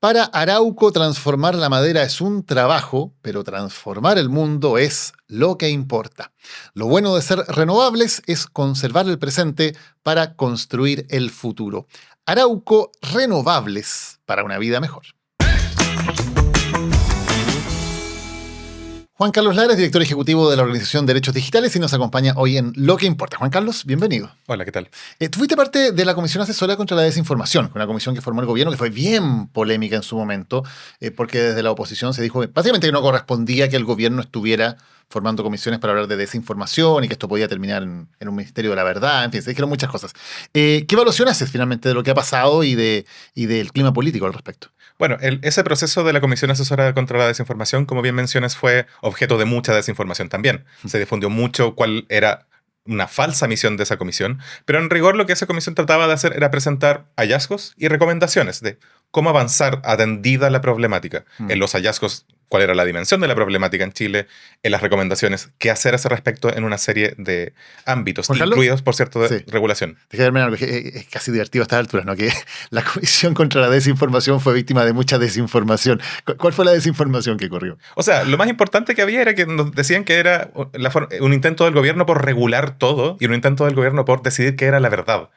Para Arauco, transformar la madera es un trabajo, pero transformar el mundo es lo que importa. Lo bueno de ser renovables es conservar el presente para construir el futuro. Arauco, renovables para una vida mejor. Juan Carlos Lara es director ejecutivo de la organización Derechos Digitales y nos acompaña hoy en Lo que Importa. Juan Carlos, bienvenido. Hola, ¿qué tal? Tú fuiste parte de la Comisión Asesora contra la Desinformación, una comisión que formó el gobierno que fue bien polémica en su momento, porque desde la oposición se dijo básicamente que no correspondía que el gobierno estuviera formando comisiones para hablar de desinformación y que esto podía terminar en un ministerio de la verdad. En fin, se dijeron muchas cosas. ¿Qué evaluación haces finalmente de lo que ha pasado y del clima político al respecto? Bueno, ese proceso de la Comisión Asesora contra la Desinformación, como bien mencionas, fue objeto de mucha desinformación también. Se difundió mucho cuál era una falsa misión de esa comisión, pero en rigor lo que esa comisión trataba de hacer era presentar hallazgos y recomendaciones de cómo avanzar atendida la problemática. En los hallazgos cuál era la dimensión de la problemática en Chile, en las recomendaciones, qué hacer a ese respecto en una serie de ámbitos, incluidos, por cierto, de regulación. Déjame ver, es casi divertido a estas alturas, ¿no? Que la Comisión contra la Desinformación fue víctima de mucha desinformación. ¿Cuál fue la desinformación que corrió? O sea, lo más importante que había era que nos decían que era un intento del gobierno por regular todo y un intento del gobierno por decidir qué era la verdad.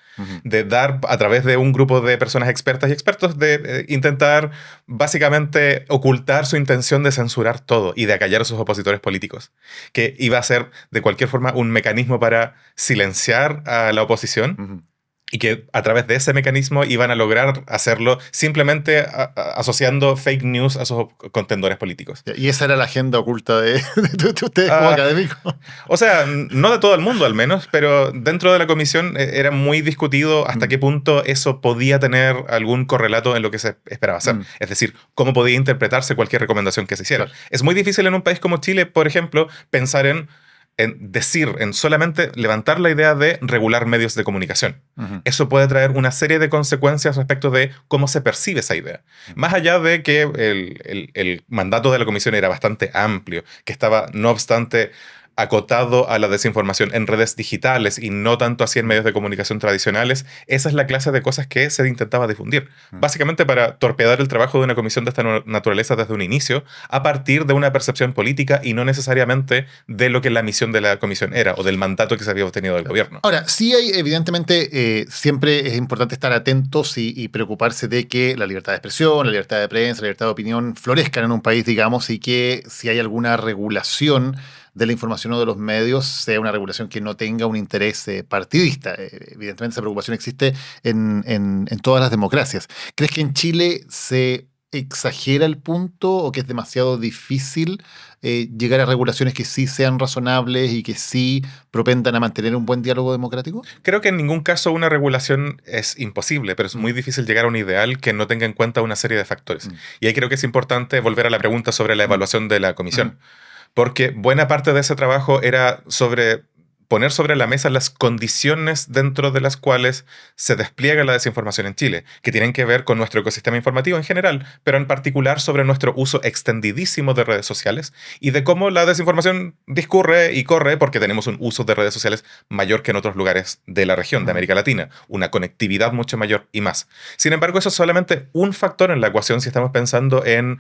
De dar, a través de un grupo de personas expertas y expertos, de intentar básicamente ocultar su intención de censurar todo y de acallar a sus opositores políticos, que iba a ser de cualquier forma un mecanismo para silenciar a la oposición. Y que a través de ese mecanismo iban a lograr hacerlo simplemente asociando fake news a sus contendores políticos. Y esa era la agenda oculta de ustedes como académicos. O sea, no de todo el mundo al menos, pero dentro de la comisión era muy discutido hasta qué punto eso podía tener algún correlato en lo que se esperaba hacer. Es decir, cómo podía interpretarse cualquier recomendación que se hiciera. Claro. Es muy difícil en un país como Chile, por ejemplo, pensar en solamente levantar la idea de regular medios de comunicación. Eso puede traer una serie de consecuencias respecto de cómo se percibe esa idea. Más allá de que el mandato de la comisión era bastante amplio, que estaba, no obstante, acotado a la desinformación en redes digitales y no tanto así en medios de comunicación tradicionales, esa es la clase de cosas que se intentaba difundir. Básicamente para torpedear el trabajo de una comisión de esta naturaleza desde un inicio, a partir de una percepción política y no necesariamente de lo que la misión de la comisión era o del mandato que se había obtenido del gobierno. Ahora, sí hay, evidentemente, siempre es importante estar atentos y preocuparse de que la libertad de expresión, la libertad de prensa, la libertad de opinión florezcan en un país, digamos, y que si hay alguna regulación de la información o de los medios, sea una regulación que no tenga un interés partidista. Evidentemente esa preocupación existe en todas las democracias. ¿Crees que en Chile se exagera el punto o que es demasiado difícil llegar a regulaciones que sí sean razonables y que sí propendan a mantener un buen diálogo democrático? Creo que en ningún caso una regulación es imposible, pero es muy difícil llegar a un ideal que no tenga en cuenta una serie de factores. Y ahí creo que es importante volver a la pregunta sobre la evaluación de la comisión. Porque buena parte de ese trabajo era poner sobre la mesa las condiciones dentro de las cuales se despliega la desinformación en Chile, que tienen que ver con nuestro ecosistema informativo en general, pero en particular sobre nuestro uso extendidísimo de redes sociales y de cómo la desinformación discurre y corre porque tenemos un uso de redes sociales mayor que en otros lugares de la región, de América Latina, una conectividad mucho mayor y más. Sin embargo, eso es solamente un factor en la ecuación si estamos pensando en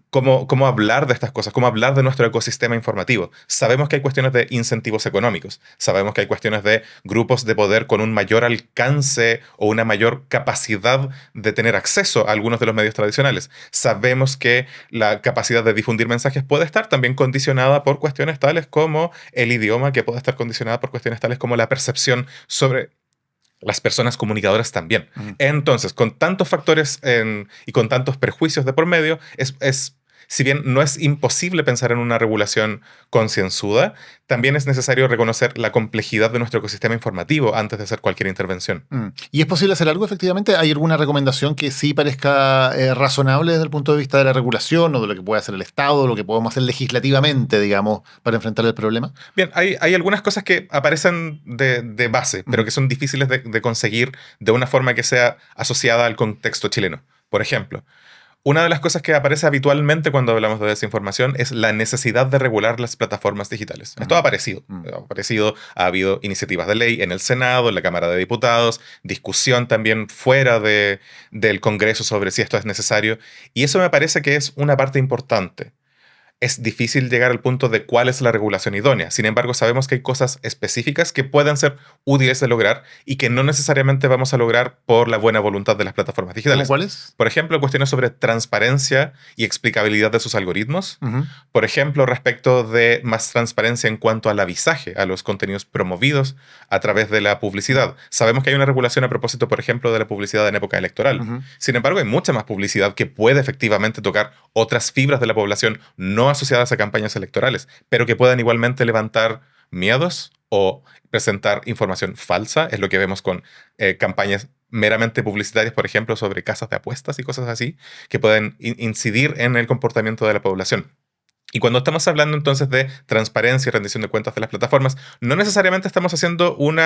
cómo hablar de estas cosas, cómo hablar de nuestro ecosistema informativo. Sabemos que hay cuestiones de incentivos económicos, sabemos que hay cuestiones de grupos de poder con un mayor alcance o una mayor capacidad de tener acceso a algunos de los medios tradicionales. Sabemos que la capacidad de difundir mensajes puede estar también condicionada por cuestiones tales como el idioma, que puede estar condicionada por cuestiones tales como la percepción sobre las personas comunicadoras también. Entonces, con tantos factores y con tantos prejuicios de por medio, si bien no es imposible pensar en una regulación concienzuda, también es necesario reconocer la complejidad de nuestro ecosistema informativo antes de hacer cualquier intervención. ¿Y es posible hacer algo, efectivamente? ¿Hay alguna recomendación que sí parezca razonable desde el punto de vista de la regulación o de lo que puede hacer el Estado, o lo que podemos hacer legislativamente, digamos, para enfrentar el problema? Bien, hay algunas cosas que aparecen de base, pero que son difíciles de conseguir de una forma que sea asociada al contexto chileno. Por ejemplo, una de las cosas que aparece habitualmente cuando hablamos de desinformación es la necesidad de regular las plataformas digitales. Esto ha aparecido. Ha habido iniciativas de ley en el Senado, en la Cámara de Diputados, discusión también fuera del Congreso sobre si esto es necesario. Y eso me parece que es una parte importante. Es difícil llegar al punto de cuál es la regulación idónea. Sin embargo, sabemos que hay cosas específicas que pueden ser útiles de lograr y que no necesariamente vamos a lograr por la buena voluntad de las plataformas digitales. ¿Cuáles? Por ejemplo, cuestiones sobre transparencia y explicabilidad de sus algoritmos. Por ejemplo, respecto de más transparencia en cuanto al avisaje a los contenidos promovidos a través de la publicidad. Sabemos que hay una regulación a propósito, por ejemplo, de la publicidad en época electoral. Sin embargo, hay mucha más publicidad que puede efectivamente tocar otras fibras de la población no asociadas a campañas electorales, pero que puedan igualmente levantar miedos o presentar información falsa. Es lo que vemos con campañas meramente publicitarias, por ejemplo, sobre casas de apuestas y cosas así, que pueden incidir en el comportamiento de la población. Y cuando estamos hablando entonces de transparencia y rendición de cuentas de las plataformas, no necesariamente estamos haciendo un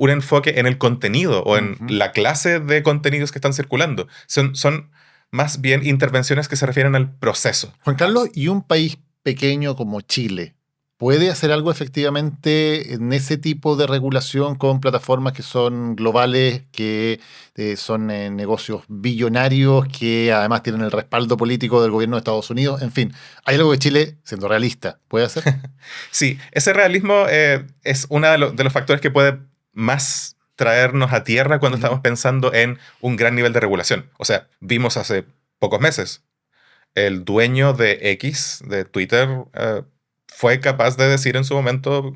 enfoque en el contenido o en la clase de contenidos que están circulando. Son más bien intervenciones que se refieren al proceso. Juan Carlos, ¿y un país pequeño como Chile puede hacer algo efectivamente en ese tipo de regulación con plataformas que son globales, que son negocios billonarios, que además tienen el respaldo político del gobierno de Estados Unidos? En fin, ¿hay algo que Chile, siendo realista, puede hacer? Sí, ese realismo es uno de los factores que puede más traernos a tierra cuando estamos pensando en un gran nivel de regulación. O sea, vimos hace pocos meses el dueño de X, de Twitter, fue capaz de decir en su momento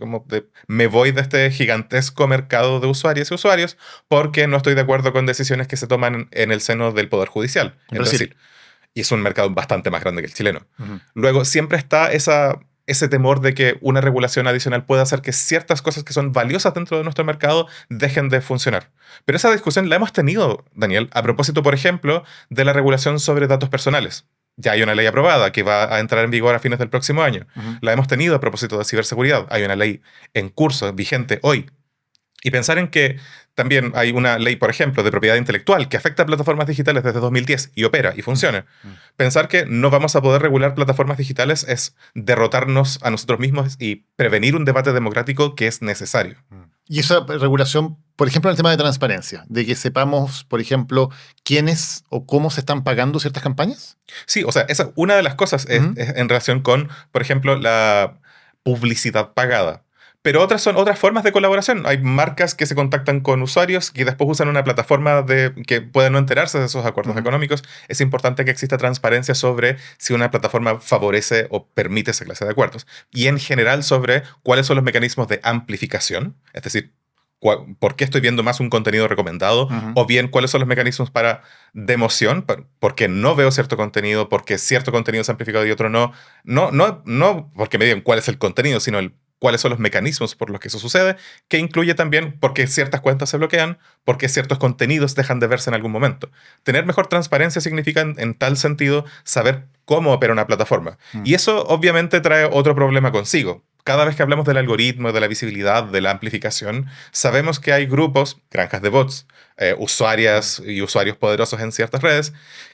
me voy de este gigantesco mercado de usuarias y usuarios porque no estoy de acuerdo con decisiones que se toman en el seno del Poder Judicial en Brasil. Y es un mercado bastante más grande que el chileno. Luego, siempre está ese temor de que una regulación adicional pueda hacer que ciertas cosas que son valiosas dentro de nuestro mercado dejen de funcionar. Pero esa discusión la hemos tenido, Daniel, a propósito, por ejemplo, de la regulación sobre datos personales. Ya hay una ley aprobada que va a entrar en vigor a fines del próximo año. La hemos tenido a propósito de ciberseguridad. Hay una ley en curso, vigente hoy. Y pensar en que también hay una ley, por ejemplo, de propiedad intelectual que afecta a plataformas digitales desde 2010 y opera y funciona. Pensar que no vamos a poder regular plataformas digitales es derrotarnos a nosotros mismos y prevenir un debate democrático que es necesario. Y esa regulación, por ejemplo, en el tema de transparencia, de que sepamos, por ejemplo, quiénes o cómo se están pagando ciertas campañas. Sí, o sea, esa, una de las cosas es en relación con, por ejemplo, la publicidad pagada. Pero otras son otras formas de colaboración. Hay marcas que se contactan con usuarios y después usan una plataforma que pueden no enterarse de esos acuerdos económicos. Es importante que exista transparencia sobre si una plataforma favorece o permite esa clase de acuerdos. Y en general sobre cuáles son los mecanismos de amplificación. Es decir, ¿por qué estoy viendo más un contenido recomendado? O bien, ¿cuáles son los mecanismos para democión? ¿Por qué no veo cierto contenido? ¿Por qué cierto contenido es amplificado y otro no? No porque me digan cuál es el contenido, sino cuáles son los mecanismos por los que eso sucede, que incluye también por qué ciertas cuentas se bloquean, por qué ciertos contenidos dejan de verse en algún momento. Tener mejor transparencia significa, en tal sentido, saber cómo opera una plataforma. Y eso obviamente trae otro problema consigo. Cada vez que hablamos del algoritmo, de la visibilidad, de la amplificación, sabemos que hay grupos, granjas de bots, usuarias y usuarios poderosos en ciertas redes,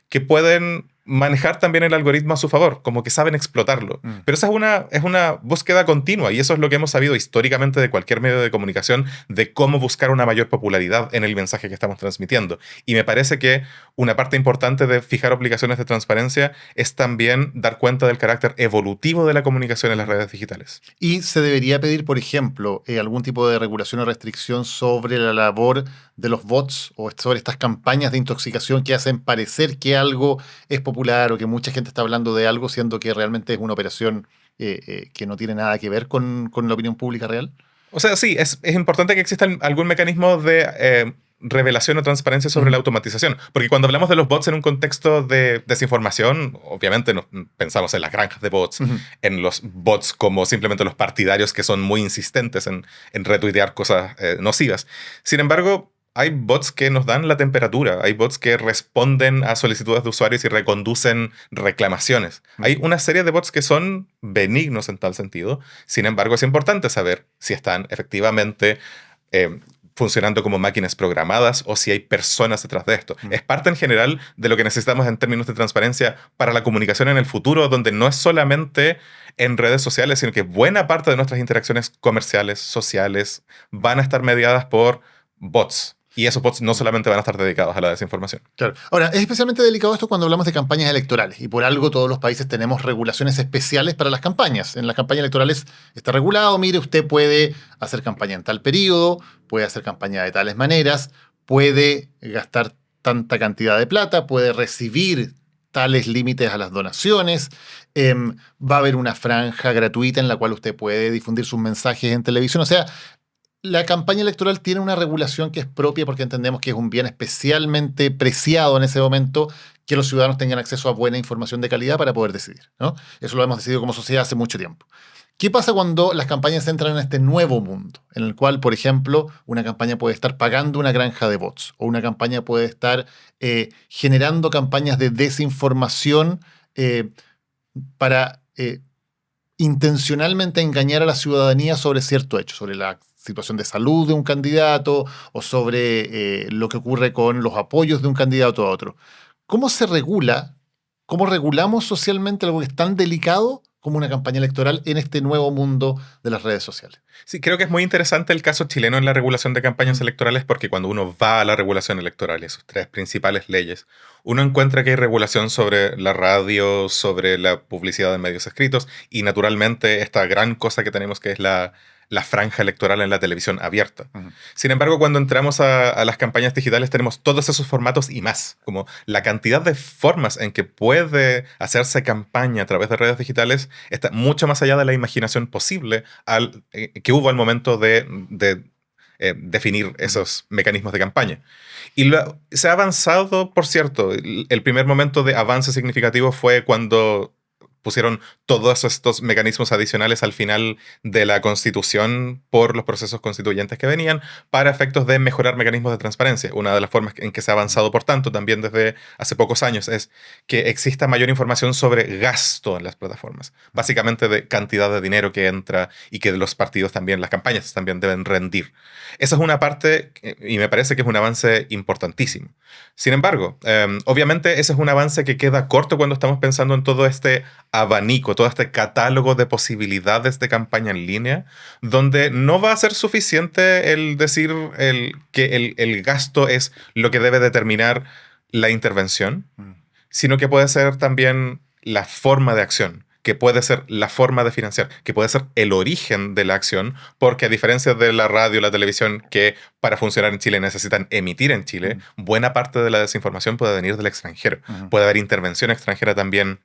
que pueden manejar también el algoritmo a su favor, como que saben explotarlo. Pero esa es una búsqueda continua y eso es lo que hemos sabido históricamente de cualquier medio de comunicación, de cómo buscar una mayor popularidad en el mensaje que estamos transmitiendo. Y me parece que una parte importante de fijar obligaciones de transparencia es también dar cuenta del carácter evolutivo de la comunicación en las redes digitales. Y se debería pedir, por ejemplo, algún tipo de regulación o restricción sobre la labor de los bots o sobre estas campañas de intoxicación que hacen parecer que algo es popular o que mucha gente está hablando de algo, siendo que realmente es una operación que no tiene nada que ver con la opinión pública real. O sea, sí, es importante que exista algún mecanismo de revelación o transparencia sobre la automatización. Porque cuando hablamos de los bots en un contexto de desinformación, obviamente pensamos en las granjas de bots, en los bots como simplemente los partidarios que son muy insistentes en retuitear cosas nocivas. Sin embargo, hay bots que nos dan la temperatura, hay bots que responden a solicitudes de usuarios y reconducen reclamaciones. Hay una serie de bots que son benignos en tal sentido. Sin embargo, es importante saber si están efectivamente funcionando como máquinas programadas o si hay personas detrás de esto. Es parte en general de lo que necesitamos en términos de transparencia para la comunicación en el futuro, donde no es solamente en redes sociales, sino que buena parte de nuestras interacciones comerciales, sociales, van a estar mediadas por bots. Y esos bots no solamente van a estar dedicados a la desinformación. Claro. Ahora, es especialmente delicado esto cuando hablamos de campañas electorales. Y por algo todos los países tenemos regulaciones especiales para las campañas. En las campañas electorales está regulado, mire, usted puede hacer campaña en tal periodo, puede hacer campaña de tales maneras, puede gastar tanta cantidad de plata, puede recibir tales límites a las donaciones, va a haber una franja gratuita en la cual usted puede difundir sus mensajes en televisión. O sea, la campaña electoral tiene una regulación que es propia porque entendemos que es un bien especialmente preciado en ese momento que los ciudadanos tengan acceso a buena información de calidad para poder decidir, ¿no? Eso lo hemos decidido como sociedad hace mucho tiempo. ¿Qué pasa cuando las campañas entran en este nuevo mundo? En el cual, por ejemplo, una campaña puede estar pagando una granja de bots o una campaña puede estar generando campañas de desinformación para intencionalmente engañar a la ciudadanía sobre cierto hecho, sobre la situación de salud de un candidato o sobre lo que ocurre con los apoyos de un candidato a otro. ¿Cómo se regula, cómo regulamos socialmente algo que es tan delicado como una campaña electoral en este nuevo mundo de las redes sociales? Sí, creo que es muy interesante el caso chileno en la regulación de campañas electorales, porque cuando uno va a la regulación electoral, sus tres principales leyes, uno encuentra que hay regulación sobre la radio, sobre la publicidad en medios escritos y naturalmente esta gran cosa que tenemos que es la franja electoral en la televisión abierta. Sin embargo, cuando entramos a las campañas digitales tenemos todos esos formatos y más, como la cantidad de formas en que puede hacerse campaña a través de redes digitales está mucho más allá de la imaginación posible que hubo al momento de definir esos mecanismos de campaña. Y se ha avanzado, por cierto, el primer momento de avance significativo fue cuando pusieron todos estos mecanismos adicionales al final de la Constitución por los procesos constituyentes que venían para efectos de mejorar mecanismos de transparencia. Una de las formas en que se ha avanzado, por tanto, también desde hace pocos años, es que exista mayor información sobre gasto en las plataformas. Básicamente de cantidad de dinero que entra y que los partidos también, las campañas también deben rendir. Esa es una parte y me parece que es un avance importantísimo. Sin embargo, obviamente ese es un avance que queda corto cuando estamos pensando en todo este abanico, todo este catálogo de posibilidades de campaña en línea, donde no va a ser suficiente el decir que el gasto es lo que debe determinar la intervención, sino que puede ser también la forma de acción, que puede ser la forma de financiar, que puede ser el origen de la acción, porque a diferencia de la radio y la televisión, que para funcionar en Chile necesitan emitir en Chile, buena parte de la desinformación puede venir del extranjero. Puede haber intervención extranjera también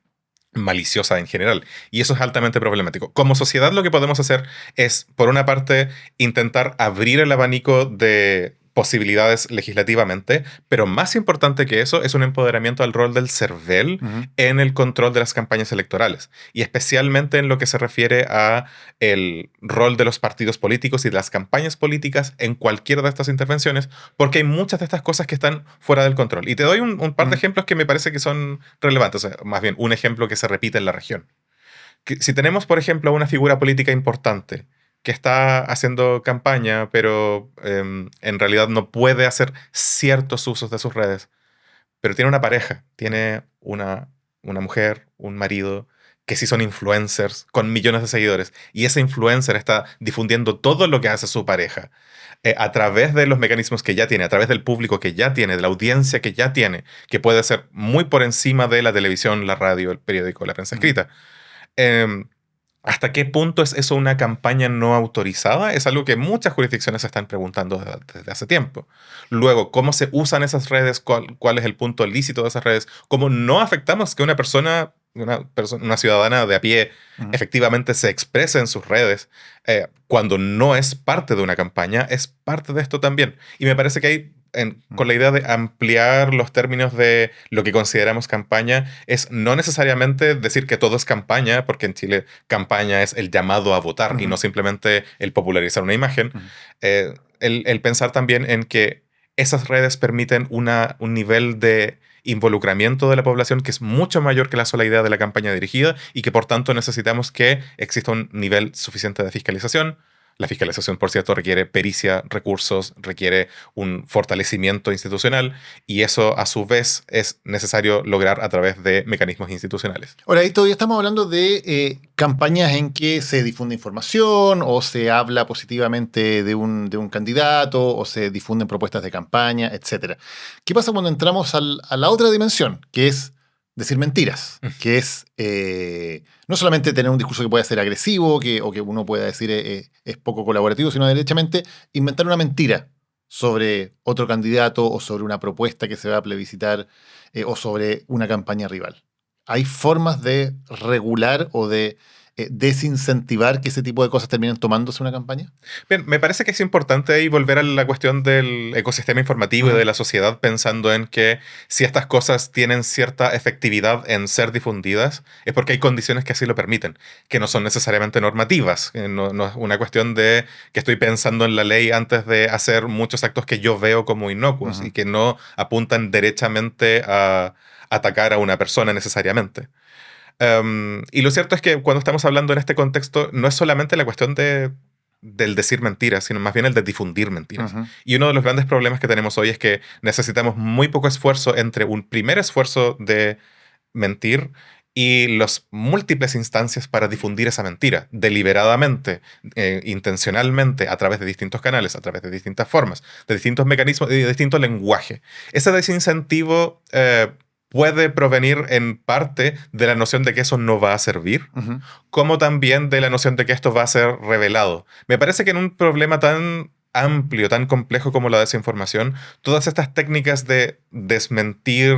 maliciosa en general. Y eso es altamente problemático. Como sociedad lo que podemos hacer es, por una parte, intentar abrir el abanico de posibilidades legislativamente, pero más importante que eso es un empoderamiento al rol del CERVEL en el control de las campañas electorales y especialmente en lo que se refiere a el rol de los partidos políticos y de las campañas políticas en cualquiera de estas intervenciones, porque hay muchas de estas cosas que están fuera del control. Y te doy un par de ejemplos que me parece que son relevantes, o sea, más bien un ejemplo que se repite en la región. Si tenemos, por ejemplo, una figura política importante que está haciendo campaña, pero en realidad no puede hacer ciertos usos de sus redes, pero tiene una pareja, tiene una mujer, un marido, que sí son influencers con millones de seguidores, y ese influencer está difundiendo todo lo que hace su pareja a través de los mecanismos que ya tiene, a través del público que ya tiene, de la audiencia que ya tiene, que puede ser muy por encima de la televisión, la radio, el periódico, la prensa escrita. ¿Hasta qué punto es eso una campaña no autorizada? Es algo que muchas jurisdicciones se están preguntando desde hace tiempo. Luego, ¿cómo se usan esas redes? ¿Cuál es el punto lícito de esas redes? ¿Cómo no afectamos que una persona, una ciudadana de a pie, efectivamente se exprese en sus redes cuando no es parte de una campaña? Es parte de esto también. Y me parece que hay con la idea de ampliar los términos de lo que consideramos campaña, es no necesariamente decir que todo es campaña, porque en Chile campaña es el llamado a votar y no simplemente el popularizar una imagen. El pensar también en que esas redes permiten un nivel de involucramiento de la población que es mucho mayor que la sola idea de la campaña dirigida y que por tanto necesitamos que exista un nivel suficiente de fiscalización. La fiscalización, por cierto, requiere pericia, recursos, requiere un fortalecimiento institucional y eso, a su vez, es necesario lograr a través de mecanismos institucionales. Ahora, ahí todavía estamos hablando de campañas en que se difunde información o se habla positivamente de un candidato o se difunden propuestas de campaña, etc. ¿Qué pasa cuando entramos a la otra dimensión, que es decir mentiras, que es no solamente tener un discurso que pueda ser agresivo o que uno pueda decir es poco colaborativo, sino derechamente inventar una mentira sobre otro candidato o sobre una propuesta que se va a plebiscitar o sobre una campaña rival? ¿Hay formas de regular o de desincentivar que ese tipo de cosas terminen tomándose una campaña? Bien, me parece que es importante ahí volver a la cuestión del ecosistema informativo y de la sociedad, pensando en que si estas cosas tienen cierta efectividad en ser difundidas, es porque hay condiciones que así lo permiten, que no son necesariamente normativas. No es una cuestión de que estoy pensando en la ley antes de hacer muchos actos que yo veo como inocuos y que no apuntan derechamente a atacar a una persona necesariamente. Y lo cierto es que cuando estamos hablando en este contexto, no es solamente la cuestión de del decir mentiras, sino más bien el de difundir mentiras. Ujú. Y uno de los grandes problemas que tenemos hoy es que necesitamos muy poco esfuerzo entre un primer esfuerzo de mentir y las múltiples instancias para difundir esa mentira, deliberadamente, intencionalmente, a través de distintos canales, a través de distintas formas, de distintos mecanismos y de distinto lenguaje. Ese desincentivo puede provenir en parte de la noción de que eso no va a servir, Ujú. como también de la noción de que esto va a ser revelado. Me parece que en un problema tan amplio, tan complejo como la desinformación, todas estas técnicas de desmentir,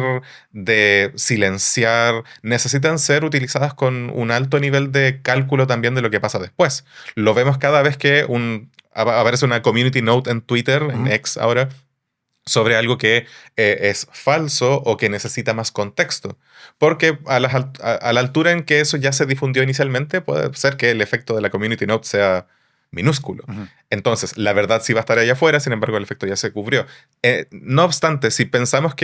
de silenciar, necesitan ser utilizadas con un alto nivel de cálculo también de lo que pasa después. Lo vemos cada vez que aparece una community note en Twitter, en Ujú. X ahora, sobre algo que es falso o que necesita más contexto. Porque a la altura en que eso ya se difundió inicialmente, puede ser que el efecto de la community note sea minúsculo. Ujú. Entonces, la verdad sí va a estar allá afuera, sin embargo, el efecto ya se cubrió. No obstante, si pensamos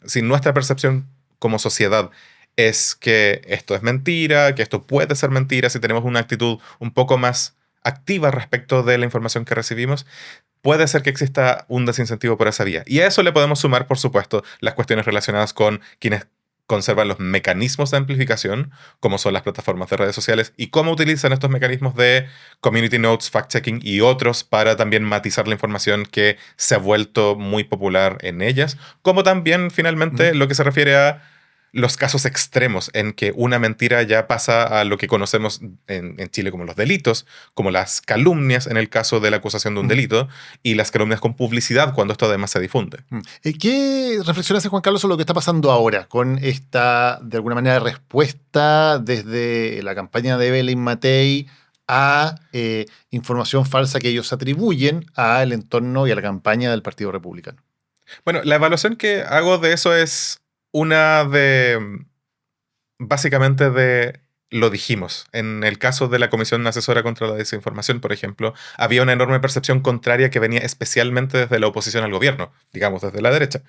si nuestra percepción como sociedad es que esto es mentira, que esto puede ser mentira, si tenemos una actitud un poco más activa respecto de la información que recibimos, puede ser que exista un desincentivo por esa vía. Y a eso le podemos sumar, por supuesto, las cuestiones relacionadas con quienes conservan los mecanismos de amplificación, como son las plataformas de redes sociales, y cómo utilizan estos mecanismos de community notes, fact-checking y otros para también matizar la información que se ha vuelto muy popular en ellas, como también, finalmente, lo que se refiere a los casos extremos en que una mentira ya pasa a lo que conocemos en Chile como los delitos, como las calumnias en el caso de la acusación de un delito, y las calumnias con publicidad cuando esto además se difunde. ¿Qué reflexión hace Juan Carlos sobre lo que está pasando ahora con esta, de alguna manera, respuesta desde la campaña de Evelyn Matei a información falsa que ellos atribuyen al entorno y a la campaña del Partido Republicano? Bueno, la evaluación que hago de eso es básicamente lo dijimos. En el caso de la Comisión Asesora contra la Desinformación, por ejemplo, había una enorme percepción contraria que venía especialmente desde la oposición al gobierno, digamos, desde la derecha.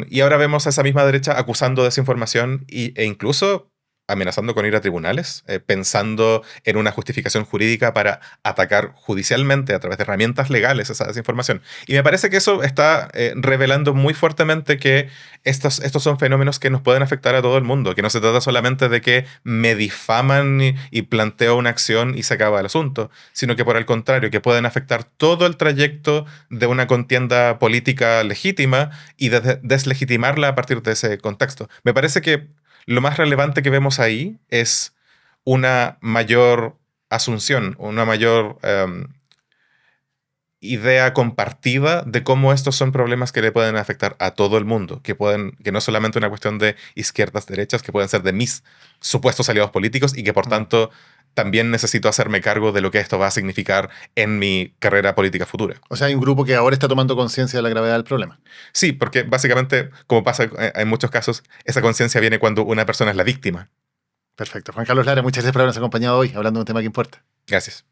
Y ahora vemos a esa misma derecha acusando desinformación e incluso amenazando con ir a tribunales, pensando en una justificación jurídica para atacar judicialmente a través de herramientas legales esa desinformación. Y me parece que eso está revelando muy fuertemente que estos son fenómenos que nos pueden afectar a todo el mundo, que no se trata solamente de que me difaman y planteo una acción y se acaba el asunto, sino que por el contrario, que pueden afectar todo el trayecto de una contienda política legítima y deslegitimarla a partir de ese contexto. Me parece que lo más relevante que vemos ahí es una mayor asunción, una mayor idea compartida de cómo estos son problemas que le pueden afectar a todo el mundo, que no es solamente una cuestión de izquierdas, derechas, que pueden ser de mis supuestos aliados políticos y que por tanto también necesito hacerme cargo de lo que esto va a significar en mi carrera política futura. O sea, hay un grupo que ahora está tomando conciencia de la gravedad del problema. Sí, porque básicamente, como pasa en muchos casos, esa conciencia viene cuando una persona es la víctima. Perfecto. Juan Carlos Lara, muchas gracias por habernos acompañado hoy hablando de un tema que importa. Gracias.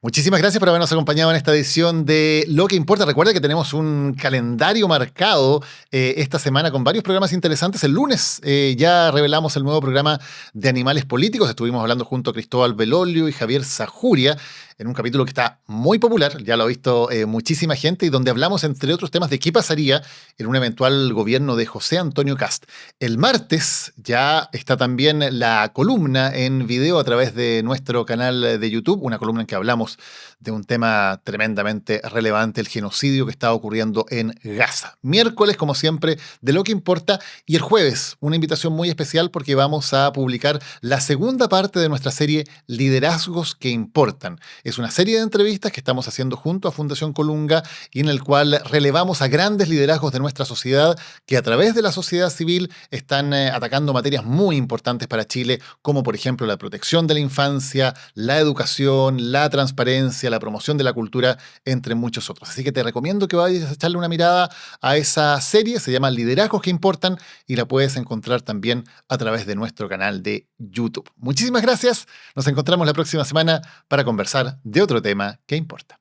Muchísimas gracias por habernos acompañado en esta edición de Lo que Importa. Recuerda que tenemos un calendario marcado esta semana con varios programas interesantes. El lunes ya revelamos el nuevo programa de Animales Políticos. Estuvimos hablando junto a Cristóbal Belolio y Javier Sajuria en un capítulo que está muy popular, ya lo ha visto muchísima gente, y donde hablamos, entre otros temas, de qué pasaría en un eventual gobierno de José Antonio Kast. El martes ya está también la columna en video a través de nuestro canal de YouTube, una columna en que hablamos de un tema tremendamente relevante, el genocidio que está ocurriendo en Gaza. Miércoles, como siempre, de Lo que Importa, y el jueves, una invitación muy especial porque vamos a publicar la segunda parte de nuestra serie Liderazgos que Importan. Es una serie de entrevistas que estamos haciendo junto a Fundación Colunga y en el cual relevamos a grandes liderazgos de nuestra sociedad que a través de la sociedad civil están atacando materias muy importantes para Chile, como por ejemplo la protección de la infancia, la educación, la transparencia, la promoción de la cultura, entre muchos otros. Así que te recomiendo que vayas a echarle una mirada a esa serie, se llama Liderazgos que Importan y la puedes encontrar también a través de nuestro canal de YouTube. Muchísimas gracias, nos encontramos la próxima semana para conversar de otro tema que importa.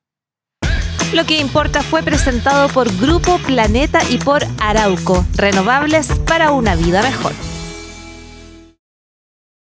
Lo que importa fue presentado por Grupo Planeta y por Arauco, renovables para una vida mejor.